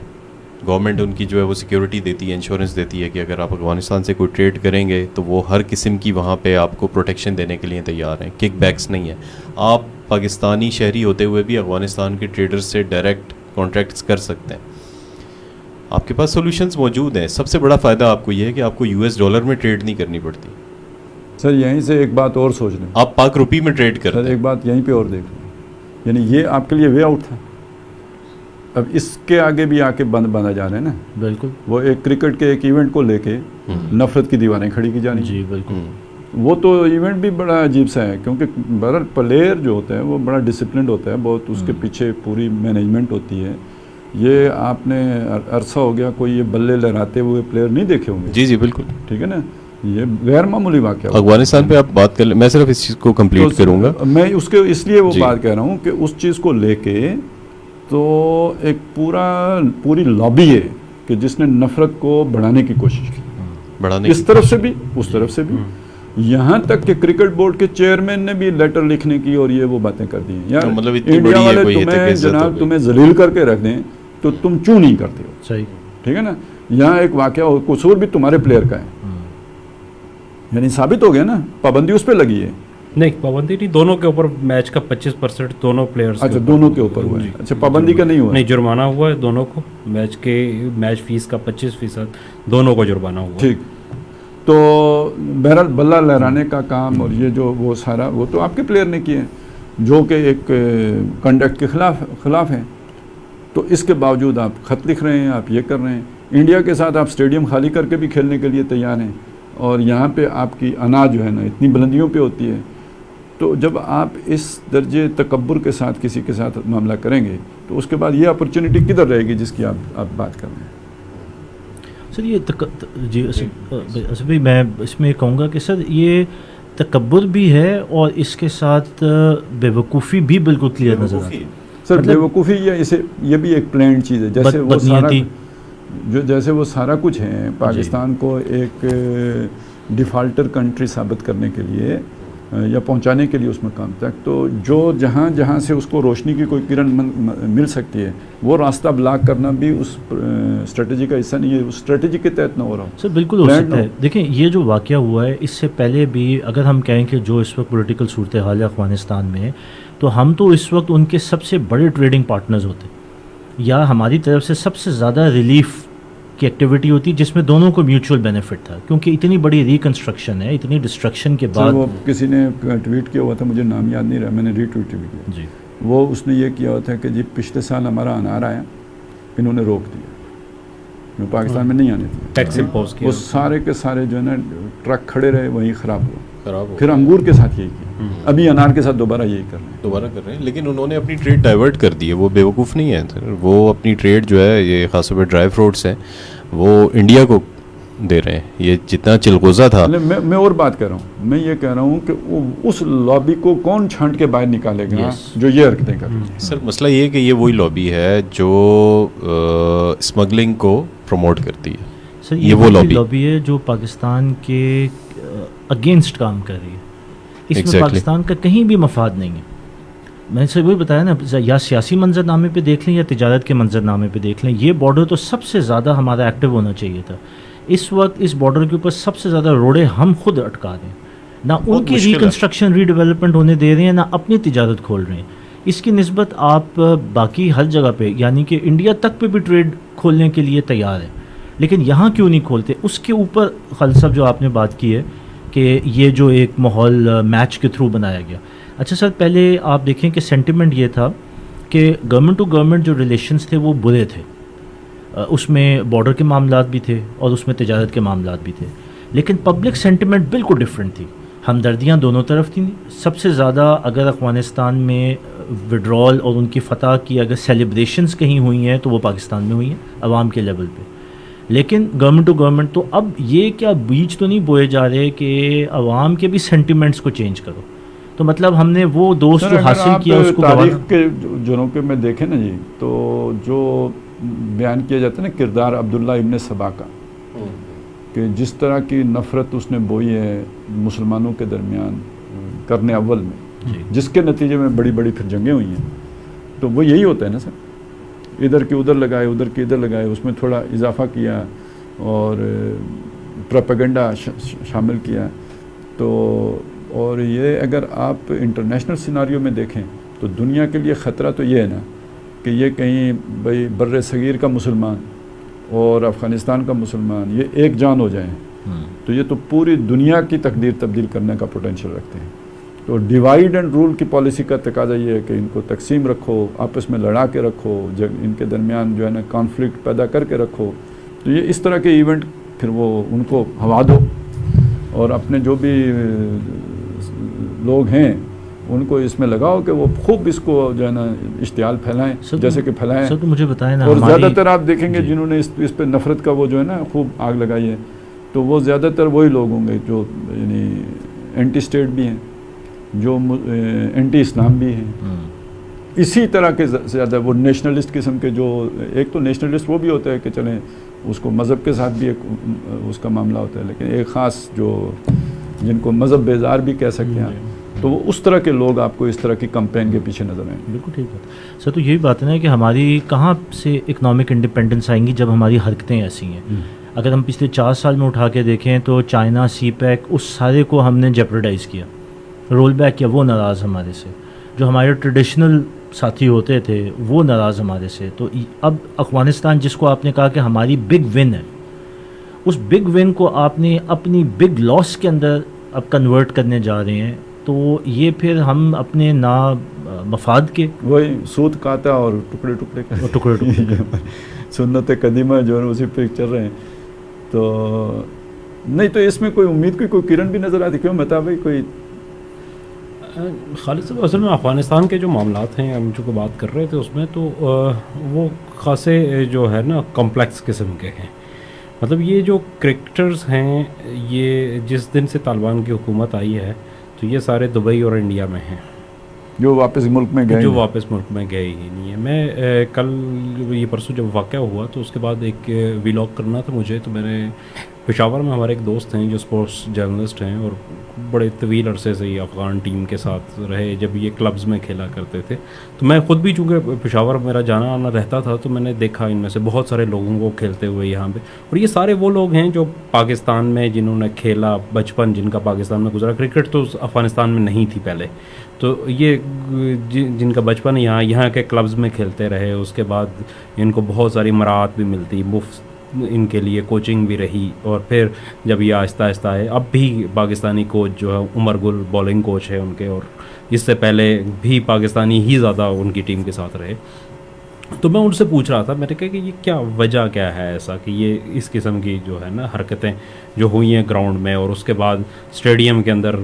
گورنمنٹ ان کی جو ہے وہ سیکیورٹی دیتی ہے, انشورنس دیتی ہے کہ اگر آپ افغانستان سے کوئی ٹریڈ کریں گے تو وہ ہر قسم کی وہاں پہ آپ کو پروٹیکشن دینے کے لیے تیار ہیں. کک بیکس نہیں ہے. آپ پاکستانی شہری ہوتے ہوئے بھی افغانستان کے ٹریڈرز سے ڈائریکٹ کانٹریکٹس کر سکتے ہیں. آپ کے پاس سولوشنز موجود ہیں. سب سے بڑا فائدہ آپ کو یہ ہے کہ آپ کو $US میں ٹریڈ نہیں کرنی پڑتی. سر یہیں سے ایک بات اور سوچ لیں, آپ پاک روپی میں ٹریڈ کرتے ہیں. ایک بات یہیں پہ اور دیکھ لیں, یعنی یہ آپ کے لیے وے آؤٹ تھا. اب اس کے آگے بھی آ کے باندھا جا رہا ہے نا. بالکل. وہ ایک کرکٹ کے ایک ایونٹ کو لے کے نفرت کی دیواریں کھڑی کی جانی. جی بالکل. وہ تو ایونٹ بھی بڑا عجیب سا ہے, کیونکہ بہرحال پلیئر جو ہوتا ہے وہ بڑا ڈسپلنڈ ہوتا ہے, بہت اس کے پیچھے پوری مینجمنٹ ہوتی ہے. یہ آپ نے عرصہ ہو گیا کوئی یہ بلے لہراتے ہوئے پلیئر نہیں دیکھے ہوں گے. جی جی بالکل. ٹھیک ہے نا, یہ غیر معمولی واقعہ. افغانستان پہ آپ بات کر لیں, میں صرف اس چیز کو کمپلیٹ کروں گا. میں اس لیے وہ بات کہہ رہا ہوں کہ اس چیز کو لے کے تو ایک پوری لابی ہے کہ جس نے نفرت کو بڑھانے کی کوشش کی, بڑھانے اس طرف سے بھی اس طرف سے بھی, یہاں تک کہ کرکٹ بورڈ کے چیئرمین نے بھی لیٹر لکھنے کی اور یہ وہ باتیں کر دی ہیں. یار مطلب انڈیا والے تمہیں جناب تمہیں ذلیل کر کے رکھ دیں تو تم کیوں نہیں کرتے ہو. صحیح. ٹھیک ہے نا. یہاں ایک واقعہ قصور بھی تمہارے پلیئر کا ہے, یعنی ثابت ہو گیا نا, پابندی اس پہ لگی ہے. نہیں پابندی نہیں, دونوں کے اوپر میچ کا 25% دونوں پلیئرز. اچھا دونوں کے اوپر ہوا ہے. اچھا پابندی کا نہیں ہوا. نہیں جرمانہ ہوا ہے دونوں کو, میچ فیس کا 25% دونوں کو جرمانہ ہوا. ٹھیک. تو بہرحال بلہ لہرانے کا کام اور یہ جو وہ سارا وہ تو آپ کے پلیئر نے کیے ہیں جو کہ ایک کنڈکٹ کے خلاف ہیں. تو اس کے باوجود آپ خط لکھ رہے ہیں, آپ یہ کر رہے ہیں. انڈیا کے ساتھ آپ اسٹیڈیم خالی کر کے بھی کھیلنے کے لیے تیار ہیں, اور یہاں پہ آپ کی انا جو ہے نا اتنی بلندیوں پہ ہوتی ہے. تو جب آپ اس درجے تکبر کے ساتھ کسی کے ساتھ معاملہ کریں گے تو اس کے بعد یہ اپرچونٹی کدھر رہے گی جس کی آپ بات کر رہے ہیں. سر یہ جی اسد بھائی میں اس میں کہوں گا کہ سر یہ تکبر بھی ہے اور اس کے ساتھ بے وقوفی بھی بالکل کلیئر نظر آتی ہے. سر بے وقوفی یہ بھی ایک پلانڈ چیز ہے. جیسے وہ سارا کچھ ہے پاکستان کو ایک ڈیفالٹر کنٹری ثابت کرنے کے لیے یا پہنچانے کے لیے اس مقام تک, تو جو جہاں سے اس کو روشنی کی کوئی کرن مل سکتی ہے وہ راستہ بلاک کرنا بھی اس اسٹریٹجی کا حصہ نہیں ہے, اس اسٹریٹجی کے تحت نہ ہو رہا ہو. سر بالکل ہو سکتا ہے. دیکھیں یہ جو واقعہ ہوا ہے اس سے پہلے بھی اگر ہم کہیں کہ جو اس وقت پولیٹیکل صورتحال ہے افغانستان میں, تو ہم تو اس وقت ان کے سب سے بڑے ٹریڈنگ پارٹنرز ہوتے, یا ہماری طرف سے سب سے زیادہ ریلیف کی ایکٹیویٹی ہوتی جس میں دونوں کو میوچول بینیفٹ تھا, کیونکہ اتنی بڑی ریکنسٹرکشن ہے, اتنی ڈسٹرکشن کے بعد. وہ کسی نے ٹویٹ کیا ہوا تھا, مجھے نام یاد نہیں رہا, میں نے ری ٹویٹ بھی کیا. جی وہ اس نے یہ کیا ہوا تھا کہ جی پچھلے سال ہمارا انار آیا, انہوں نے روک دیا, میں پاکستان میں نہیں آنے دیا, ٹیکس امپوز کیا. وہ سارے کے سارے جو ہے نا ٹرک کھڑے رہے, وہیں خراب ہوا. پھر انگور کے ساتھ یہی کیا, ابھی انار کے ساتھ دوبارہ یہی کر رہے ہیں. لیکن انہوں نے اپنی ٹریڈ ڈائیورٹ کر دی ہے, وہ بیوقوف نہیں ہے سر. وہ اپنی ٹریڈ جو ہے یہ خاص طور پہ ڈرائی فروٹس ہیں وہ انڈیا کو دے رہے ہیں. یہ جتنا چلغوزہ تھا, میں اور بات کر رہا ہوں, میں یہ کہہ رہا ہوں کہ اس لابی کو کون چھانٹ کے باہر نکالے گا جو یہ حرکتیں کر رہی ہیں. سر مسئلہ یہ ہے کہ یہ وہی لابی ہے جو اسمگلنگ کو پروموٹ کرتی ہے. سر یہ وہ لابی ہے جو پاکستان کے اگینسٹ کام کر رہی ہے. اس میں پاکستان کا کہیں بھی مفاد نہیں ہے. میں نے وہی بتایا نا, یا سیاسی منظر نامے پہ دیکھ لیں یا تجارت کے منظر نامے پہ دیکھ لیں, یہ بارڈر تو سب سے زیادہ ہمارا ایکٹیو ہونا چاہیے تھا. اس وقت اس بارڈر کے اوپر سب سے زیادہ روڑے ہم خود اٹکا رہے ہیں, نہ ان کی ریکنسٹرکشن ری ڈیولپمنٹ ہونے دے رہے ہیں, نہ اپنی تجارت کھول رہے ہیں. اس کی نسبت آپ باقی ہر جگہ پہ, یعنی کہ انڈیا تک پہ بھی ٹریڈ کھولنے کے لیے تیار ہیں, لیکن یہاں کیوں نہیں کھولتے. اس کے اوپر خالد صاحب جو آپ نے بات کی ہے کہ یہ جو ایک ماحول میچ کے تھرو بنایا گیا. اچھا سر, پہلے آپ دیکھیں کہ سینٹیمنٹ یہ تھا کہ گورنمنٹ ٹو گورنمنٹ جو ریلیشنز تھے وہ برے تھے, اس میں بارڈر کے معاملات بھی تھے اور اس میں تجارت کے معاملات بھی تھے, لیکن پبلک سینٹیمنٹ بالکل ڈفرینٹ تھی. ہمدردیاں دونوں طرف تھیں. سب سے زیادہ اگر افغانستان میں وڈرال اور ان کی فتح کی اگر سیلیبریشنز کہیں ہوئی ہیں تو وہ پاکستان میں ہوئی ہیں عوام کے لیول پہ, لیکن گورنمنٹ ٹو گورنمنٹ. تو اب یہ کیا بیج تو نہیں بوئے جا رہے کہ عوام کے بھی سینٹیمنٹس کو چینج کرو؟ تو مطلب ہم نے وہ دوست جو حاصل کیا اس کو تاریخ کے جنوب میں دیکھیں نا جی, تو جو بیان کیا جاتا ہے نا کردار عبداللہ ابن سبا کا, کہ جس طرح کی نفرت اس نے بوئی ہے مسلمانوں کے درمیان کرنے اول میں, جس کے نتیجے میں بڑی بڑی پھر جنگیں ہوئی ہیں. تو وہ یہی ہوتا ہے نا سر, ادھر کے ادھر لگائے, ادھر کے ادھر لگائے, اس میں تھوڑا اضافہ کیا اور پروپیگنڈا شامل کیا. تو اور یہ اگر آپ انٹرنیشنل سیناریو میں دیکھیں تو دنیا کے لیے خطرہ تو یہ ہے نا کہ یہ کہیں بھائی بر صغیر کا مسلمان اور افغانستان کا مسلمان یہ ایک جان ہو جائیں, تو یہ تو پوری دنیا کی تقدیر تبدیل کرنے کا پوٹینشیل رکھتے ہیں. تو ڈیوائڈ اینڈ رول کی پالیسی کا تقاضا یہ ہے کہ ان کو تقسیم رکھو، آپس میں لڑا کے رکھو، ان کے درمیان جو ہے نا کانفلکٹ پیدا کر کے رکھو. تو یہ اس طرح کے ایونٹ پھر وہ ان کو ہوا دو، اور اپنے جو بھی لوگ ہیں ان کو اس میں لگاؤ کہ وہ خوب اس کو جو ہے نا اشتعال پھیلائیں، جیسے کہ پھیلائیں. سر تو مجھے بتائیں نا، اور زیادہ تر آپ دیکھیں گے جنہوں نے اس پہ نفرت کا وہ جو ہے نا خوب آگ لگائی ہے، تو وہ زیادہ تر وہی لوگ ہوں گے جو یعنی اینٹی اسٹیٹ بھی ہیں، جو اینٹی اسلام بھی ہیں. اسی طرح کے زیادہ وہ نیشنلسٹ قسم کے، جو ایک تو نیشنلسٹ وہ بھی ہوتا ہے کہ چلیں اس کو مذہب کے ساتھ بھی ایک اس کا معاملہ ہوتا ہے، لیکن ایک خاص جو جن کو مذہب بیزار بھی کہہ سکتے ہیں، تو وہ اس طرح کے لوگ آپ کو اس طرح کی کمپین کے پیچھے نظر آئیں. بالکل ٹھیک ہے سر. تو یہی بات ہے نا کہ ہماری کہاں سے اکنامک انڈیپینڈنس آئیں گی جب ہماری حرکتیں ایسی ہیں. اگر ہم پچھلے 4 سال میں اٹھا کے دیکھیں تو چائنا، سی پیک، اس سارے کو ہم نے جیپرڈائز کیا، رول بیک کیا. وہ ناراض ہمارے سے، جو ہمارے ٹریڈیشنل ساتھی ہوتے تھے وہ ناراض ہمارے سے. تو اب افغانستان جس کو آپ نے کہا کہ ہماری بگ ون ہے، اس بگ ون کو آپ نے اپنی بگ لاس کے اندر اب کنورٹ کرنے جا رہے ہیں. تو یہ پھر ہم اپنے نا مفاد کے وہی سود کھاتا اور ٹکڑے ٹکڑے سنت قدیمہ جو ہے اسی پہ چل رہے ہیں. تو نہیں تو اس میں کوئی امید کی کوئی کرن بھی نظر آتی؟ کیوں بتا بھائی کوئی خالد صاحب، اصل میں افغانستان کے جو معاملات ہیں ہم جو بات کر رہے تھے اس میں تو وہ خاصے جو ہے نا کمپلیکس قسم کے ہیں. مطلب یہ جو کرکٹرز ہیں، یہ جس دن سے طالبان کی حکومت آئی ہے تو یہ سارے دبئی اور انڈیا میں ہیں، جو واپس ملک میں گئے، جو واپس ملک میں گئے ہی نہیں ہیں. میں کل یہ پرسوں جب واقعہ ہوا تو اس کے بعد ایک ویلاگ کرنا تھا مجھے، تو میں نے پشاور میں ہمارے ایک دوست ہیں جو اسپورٹس جرنلسٹ ہیں اور بڑے طویل عرصے سے یہ افغان ٹیم کے ساتھ رہے جب یہ کلبز میں کھیلا کرتے تھے. تو میں خود بھی چونکہ پشاور میرا جانا آنا رہتا تھا تو میں نے دیکھا ان میں سے بہت سارے لوگوں کو کھیلتے ہوئے یہاں پہ. اور یہ سارے وہ لوگ ہیں جو پاکستان میں جنہوں نے کھیلا، بچپن جن کا پاکستان میں گزرا. کرکٹ تو افغانستان میں نہیں تھی پہلے، تو یہ جن کا بچپن یہاں کے کلبز میں کھیلتے رہے. اس کے بعد ان کو بہت ساری مراعات بھی ملتی، مفت ان کے لیے کوچنگ بھی رہی. اور پھر جب یہ آہستہ آہستہ آئے، اب بھی پاکستانی کوچ جو ہے عمر گل بالنگ کوچ ہے ان کے، اور اس سے پہلے بھی پاکستانی ہی زیادہ ان کی ٹیم کے ساتھ رہے. تو میں ان سے پوچھ رہا تھا، میں نے کہا کہ یہ کیا وجہ کیا ہے ایسا کہ یہ اس قسم کی جو ہے نا حرکتیں جو ہوئی ہیں گراؤنڈ میں، اور اس کے بعد اسٹیڈیم کے اندر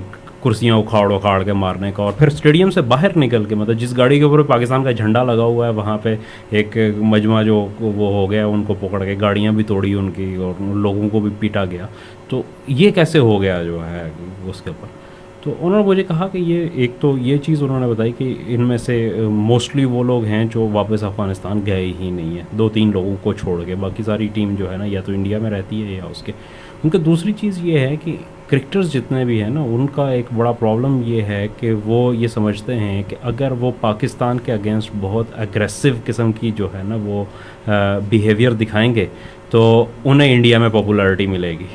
کرسیاں اکھاڑ کے مارنے کا، اور پھر اسٹیڈیم سے باہر نکل کے مطلب جس گاڑی کے اوپر پاکستان کا جھنڈا لگا ہوا ہے وہاں پہ ایک مجمع جو وہ ہو گیا، ان کو پکڑ کے گاڑیاں بھی توڑی ان کی اور ان لوگوں کو بھی پیٹا گیا. تو یہ کیسے ہو گیا جو ہے اس کے اوپر؟ تو انہوں نے مجھے کہا کہ یہ ایک تو یہ چیز انہوں نے بتائی کہ ان میں سے موسٹلی وہ لوگ ہیں جو واپس افغانستان گئے ہی نہیں ہیں، 2-3 لوگوں کو چھوڑ کے. باقی ساری ٹیم جو ہے نا یا تو انڈیا میں رہتی ہے یا اس کے. ان کا دوسری چیز یہ ہے کہ کرکٹرز جتنے بھی ہیں نا، ان کا ایک بڑا پرابلم یہ ہے کہ وہ یہ سمجھتے ہیں کہ اگر وہ پاکستان کے اگینسٹ بہت اگریسو قسم کی جو ہے نا وہ بیہیویئر دکھائیں گے تو انہیں انڈیا میں پاپولیرٹی ملے گی.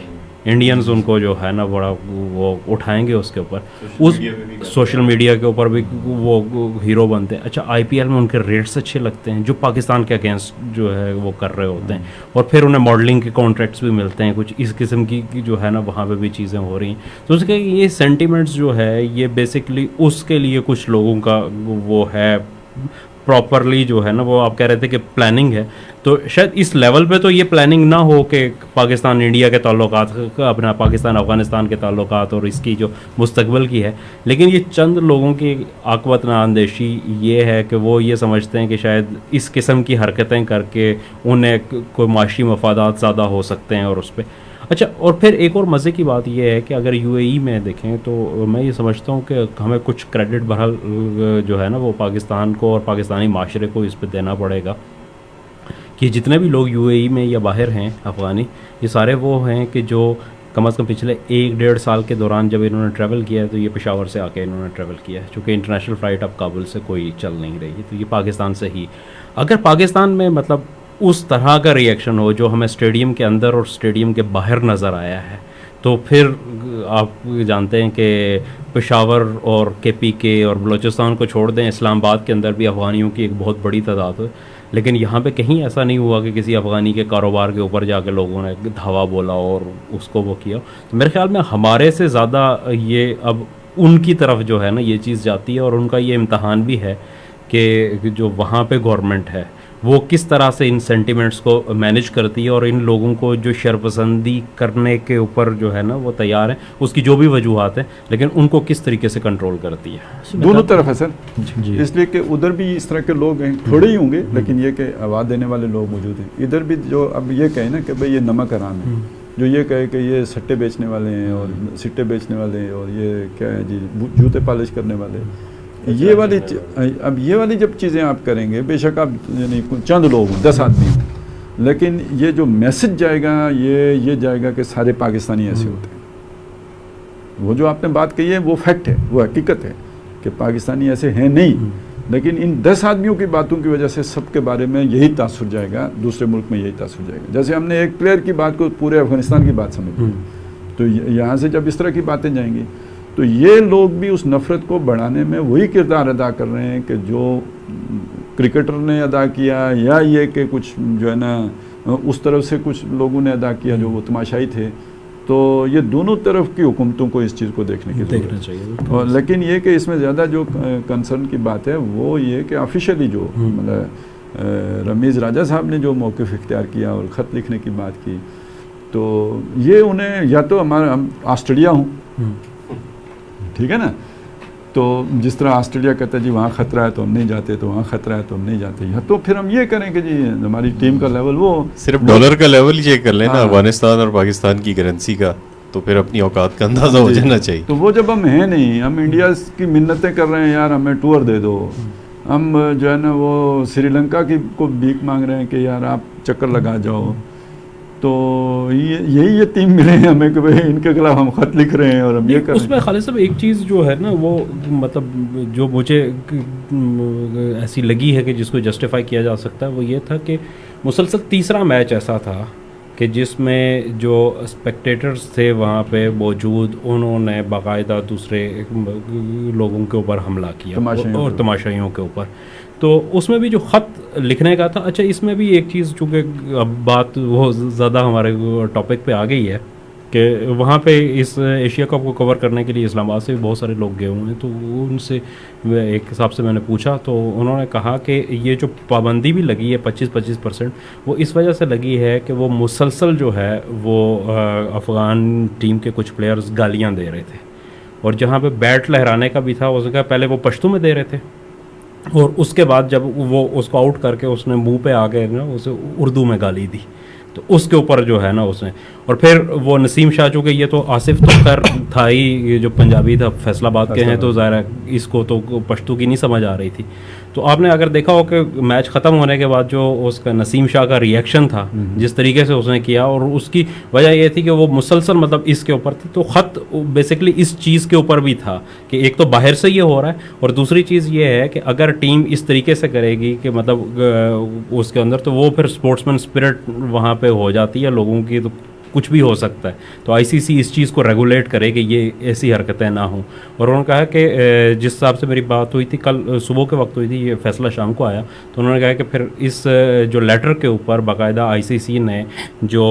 انڈینز ان کو جو ہے نا بڑا وہ اٹھائیں گے اس کے اوپر، اس سوشل میڈیا کے اوپر بھی وہ ہیرو بنتے ہیں. اچھا IPL میں ان کے ریٹس اچھے لگتے ہیں جو پاکستان کے اگینسٹ جو ہے وہ کر رہے ہوتے ہیں، اور پھر انہیں ماڈلنگ کے کانٹریکٹس بھی ملتے ہیں. کچھ اس قسم کی جو ہے نا وہاں پہ بھی چیزیں ہو رہی ہیں. تو اس کے یہ سینٹیمنٹس جو ہے یہ بیسکلی اس کے لیے کچھ لوگوں کا وہ ہے پراپرلی جو ہے نا وہ آپ کہہ رہے تھے کہ پلاننگ ہے. تو شاید اس لیول پہ تو یہ پلاننگ نہ ہو کہ پاکستان انڈیا کے تعلقات، اپنا پاکستان افغانستان کے تعلقات اور اس کی جو مستقبل کی ہے، لیکن یہ چند لوگوں کی عاقبت اندیشی یہ ہے کہ وہ یہ سمجھتے ہیں کہ شاید اس قسم کی حرکتیں کر کے انہیں کوئی معاشی مفادات زیادہ ہو سکتے ہیں اور اس پہ. اچھا، اور پھر ایک اور مزے کی بات یہ ہے کہ اگر UAE میں دیکھیں تو میں یہ سمجھتا ہوں کہ ہمیں کچھ کریڈٹ بہرحال جو ہے نا وہ پاکستان کو اور پاکستانی معاشرے کو اس پہ دینا پڑے گا کہ جتنے بھی لوگ UAE میں یا باہر ہیں افغانی، یہ سارے وہ ہیں کہ جو کم از کم پچھلے 1-1.5 سال کے دوران جب انہوں نے ٹریول کیا ہے تو یہ پشاور سے آ کے انہوں نے ٹریول کیا ہے، چونکہ انٹرنیشنل فلائٹ اب کابل سے کوئی چل نہیں رہی ہے. تو یہ پاکستان سے ہی، اگر پاکستان میں مطلب اس طرح کا ری ایکشن ہو جو ہمیں اسٹیڈیم کے اندر اور اسٹیڈیم کے باہر نظر آیا ہے، تو پھر آپ جانتے ہیں کہ پشاور اور KPK اور بلوچستان کو چھوڑ دیں، اسلام آباد کے اندر بھی افغانیوں کی ایک بہت بڑی تعداد ہے، لیکن یہاں پہ کہیں ایسا نہیں ہوا کہ کسی افغانی کے کاروبار کے اوپر جا کے لوگوں نے دھاوا بولا اور اس کو وہ کیا. تو میرے خیال میں ہمارے سے زیادہ یہ اب ان کی طرف جو ہے نا یہ چیز جاتی ہے, اور ان کا یہ امتحان بھی ہے کہ جو وہاں پہ گورنمنٹ ہے وہ کس طرح سے ان سینٹیمنٹس کو مینیج کرتی ہے, اور ان لوگوں کو جو شرپسندی کرنے کے اوپر جو ہے نا وہ تیار ہیں, اس کی جو بھی وجوہات ہیں, لیکن ان کو کس طریقے سے کنٹرول کرتی ہے. دونوں طرف ہے سر, جی اس لیے کہ ادھر بھی اس طرح کے لوگ ہیں, تھوڑے ہی ہوں گے لیکن یہ کہ آواز دینے والے لوگ موجود ہیں. ادھر بھی جو اب یہ کہیں نا کہ بھئی یہ نمک حرام ہے, جو یہ کہے کہ یہ سٹے بیچنے والے ہیں اور سٹے بیچنے والے ہیں اور یہ کیا ہے جی جوتے پالش کرنے والے, یہ والی اب یہ والی جب چیزیں آپ کریں گے, بے شک آپ یعنی چند لوگ ہوں 10 آدمی ہوں, لیکن یہ جو میسج جائے گا یہ جائے گا کہ سارے پاکستانی ایسے ہوتے ہیں. وہ جو آپ نے بات کہی ہے وہ فیکٹ ہے, وہ حقیقت ہے کہ پاکستانی ایسے ہیں نہیں, لیکن ان 10 آدمیوں کی باتوں کی وجہ سے سب کے بارے میں یہی تاثر جائے گا, دوسرے ملک میں یہی تاثر جائے گا. جیسے ہم نے ایک پلیئر کی بات کو پورے افغانستان کی بات سمجھ لی, تو یہاں سے جب اس طرح کی باتیں جائیں گی تو یہ لوگ بھی اس نفرت کو بڑھانے میں وہی کردار ادا کر رہے ہیں کہ جو کرکٹر نے ادا کیا, یا یہ کہ کچھ جو ہے نا اس طرف سے کچھ لوگوں نے ادا کیا جو وہ تماشائی تھے. تو یہ دونوں طرف کی حکومتوں کو اس چیز کو دیکھنے کی دیکھنا چاہیے. اور لیکن یہ کہ اس میں زیادہ جو کنسرن کی بات ہے وہ یہ کہ آفیشلی جو مطلب رمیز راجہ صاحب نے جو موقف اختیار کیا اور خط لکھنے کی بات کی, تو یہ انہیں یا تو ہم آسٹریلیا ہوں, ٹھیک ہے نا, تو جس طرح آسٹریلیا کہتا ہے جی وہاں خطرہ ہے تو ہم نہیں جاتے, تو وہاں خطرہ ہے تو ہم نہیں جاتے, یا تو پھر ہم یہ کریں کہ جی ہماری ٹیم کا لیول وہ صرف ڈالر کا لیول چیک کر لیں نا, افغانستان اور پاکستان کی کرنسی کا, تو پھر اپنی اوقات کا اندازہ ہو جانا چاہیے. تو وہ جب ہم ہیں نہیں, ہم انڈیا کی منتیں کر رہے ہیں یار ہمیں ٹور دے دو, ہم جو ہے نا وہ سری لنکا کی کو بھیک مانگ رہے ہیں کہ یار آپ چکر لگا جاؤ, تو یہی یہ ٹیم ملے ہیں ہمیں کہ بھئی ان کے خلاف ہم خط لکھ رہے ہیں اور ہم یہ کر رہے ہیں. اس میں خالد صاحب ایک چیز جو ہے نا وہ مطلب جو مجھے ایسی لگی ہے کہ جس کو جسٹیفائی کیا جا سکتا ہے, وہ یہ تھا کہ مسلسل تیسرا میچ ایسا تھا کہ جس میں جو اسپیکٹیٹرز تھے وہاں پہ موجود, انہوں نے باقاعدہ دوسرے لوگوں کے اوپر حملہ کیا اور تماشائیوں کے اوپر. تو اس میں بھی جو خط لکھنے کا تھا, اچھا اس میں بھی ایک چیز چونکہ اب بات وہ زیادہ ہمارے ٹاپک پہ آ گئی ہے کہ وہاں پہ اس ایشیا کپ کو کور کرنے کے لیے اسلام آباد سے بھی بہت سارے لوگ گئے ہوئے ہیں. تو ان سے ایک حساب سے میں نے پوچھا تو انہوں نے کہا کہ یہ جو پابندی بھی لگی ہے 25% وہ اس وجہ سے لگی ہے کہ وہ مسلسل جو ہے وہ افغان ٹیم کے کچھ پلیئرز گالیاں دے رہے تھے, اور جہاں پہ بیٹ لہرانے کا بھی تھا اس کا پہلے وہ پشتو میں دے رہے تھے, اور اس کے بعد جب وہ اس کو آؤٹ کر کے اس نے منہ پہ آ کے نا اسے اردو میں گالی دی, تو اس کے اوپر جو ہے نا اس نے, اور پھر وہ نسیم شاہ چونکہ یہ تو آصف تو خیر تھا ہی, یہ جو پنجابی تھا فیصل آباد کے ہیں, تو ظاہر ہے اس کو تو پشتو کی نہیں سمجھ آ رہی تھی. تو آپ نے اگر دیکھا ہو کہ میچ ختم ہونے کے بعد جو اس کا نسیم شاہ کا ریئیکشن تھا جس طریقے سے اس نے کیا, اور اس کی وجہ یہ تھی کہ وہ مسلسل مطلب اس کے اوپر تھی. تو خط بیسکلی اس چیز کے اوپر بھی تھا کہ ایک تو باہر سے یہ ہو رہا ہے, اور دوسری چیز یہ ہے کہ اگر ٹیم اس طریقے سے کرے گی کہ مطلب اس کے اندر, تو وہ پھر اسپورٹس مین اسپرٹ وہاں پہ ہو جاتی ہے لوگوں کی, تو کچھ بھی ہو سکتا ہے. تو آئی سی سی اس چیز کو ریگولیٹ کرے کہ یہ ایسی حرکتیں نہ ہوں. اور انہوں نے کہا کہ جس حساب سے میری بات ہوئی تھی کل صبح کے وقت ہوئی تھی, یہ فیصلہ شام کو آیا, تو انہوں نے کہا کہ پھر اس جو لیٹر کے اوپر باقاعدہ آئی سی سی نے جو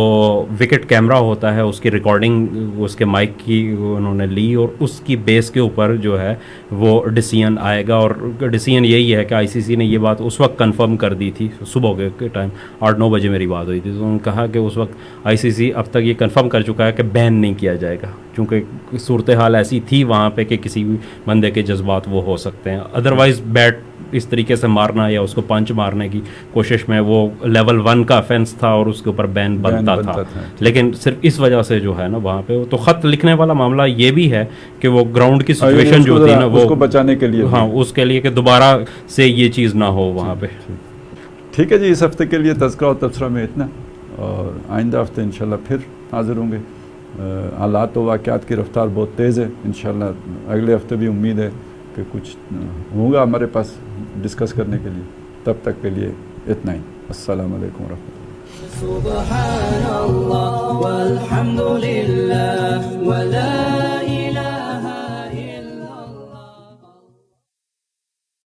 وکٹ کیمرہ ہوتا ہے اس کی ریکارڈنگ اس کے مائک کی انہوں نے لی, اور اس کی بیس کے اوپر جو ہے وہ ڈیسیژن آئے گا. اور ڈیسیژن یہی ہے کہ آئی سی سی نے یہ بات اس وقت کنفرم کر دی تھی, صبح کے ٹائم 8-9 بجے میری بات ہوئی تھی, تو انہوں نے کہا کہ اس وقت آئی سی سی اب تک یہ کنفرم کر چکا ہے کہ بین نہیں کیا جائے گا, چونکہ صورتحال ایسی تھی وہاں پہ کہ کسی بھی بندے کے جذبات وہ ہو سکتے ہیں. ادروائز بیٹ اس طریقے سے مارنا یا اس کو پنچ مارنے کی کوشش میں وہ لیول 1 کا افینس تھا اور اس کے اوپر بین بنتا تھا. لیکن صرف اس وجہ سے جو ہے نا وہاں پہ تو خط لکھنے والا معاملہ یہ بھی ہے کہ وہ گراؤنڈ کی سچویشن جو تھی نا وہ اس کو بچانے کے لیے, ہاں اس کے لیے کہ دوبارہ سے یہ چیز نہ ہو وہاں پہ. ٹھیک ہے جی, اس ہفتے کے لیے تذکرہ و تبصرہ میں اتنا, اور آئندہ ہفتے انشاءاللہ پھر حاضر ہوں گے. حالات و واقعات کی رفتار بہت تیز ہے, انشاءاللہ اگلے ہفتے بھی امید ہے کہ کچھ ہوگا ہمارے پاس ڈسکس کرنے کے لیے. تب تک کے لیے اتنا ہی. السلام علیکم ورحمۃ اللہ. سبحان اللہ والحمد للہ ولا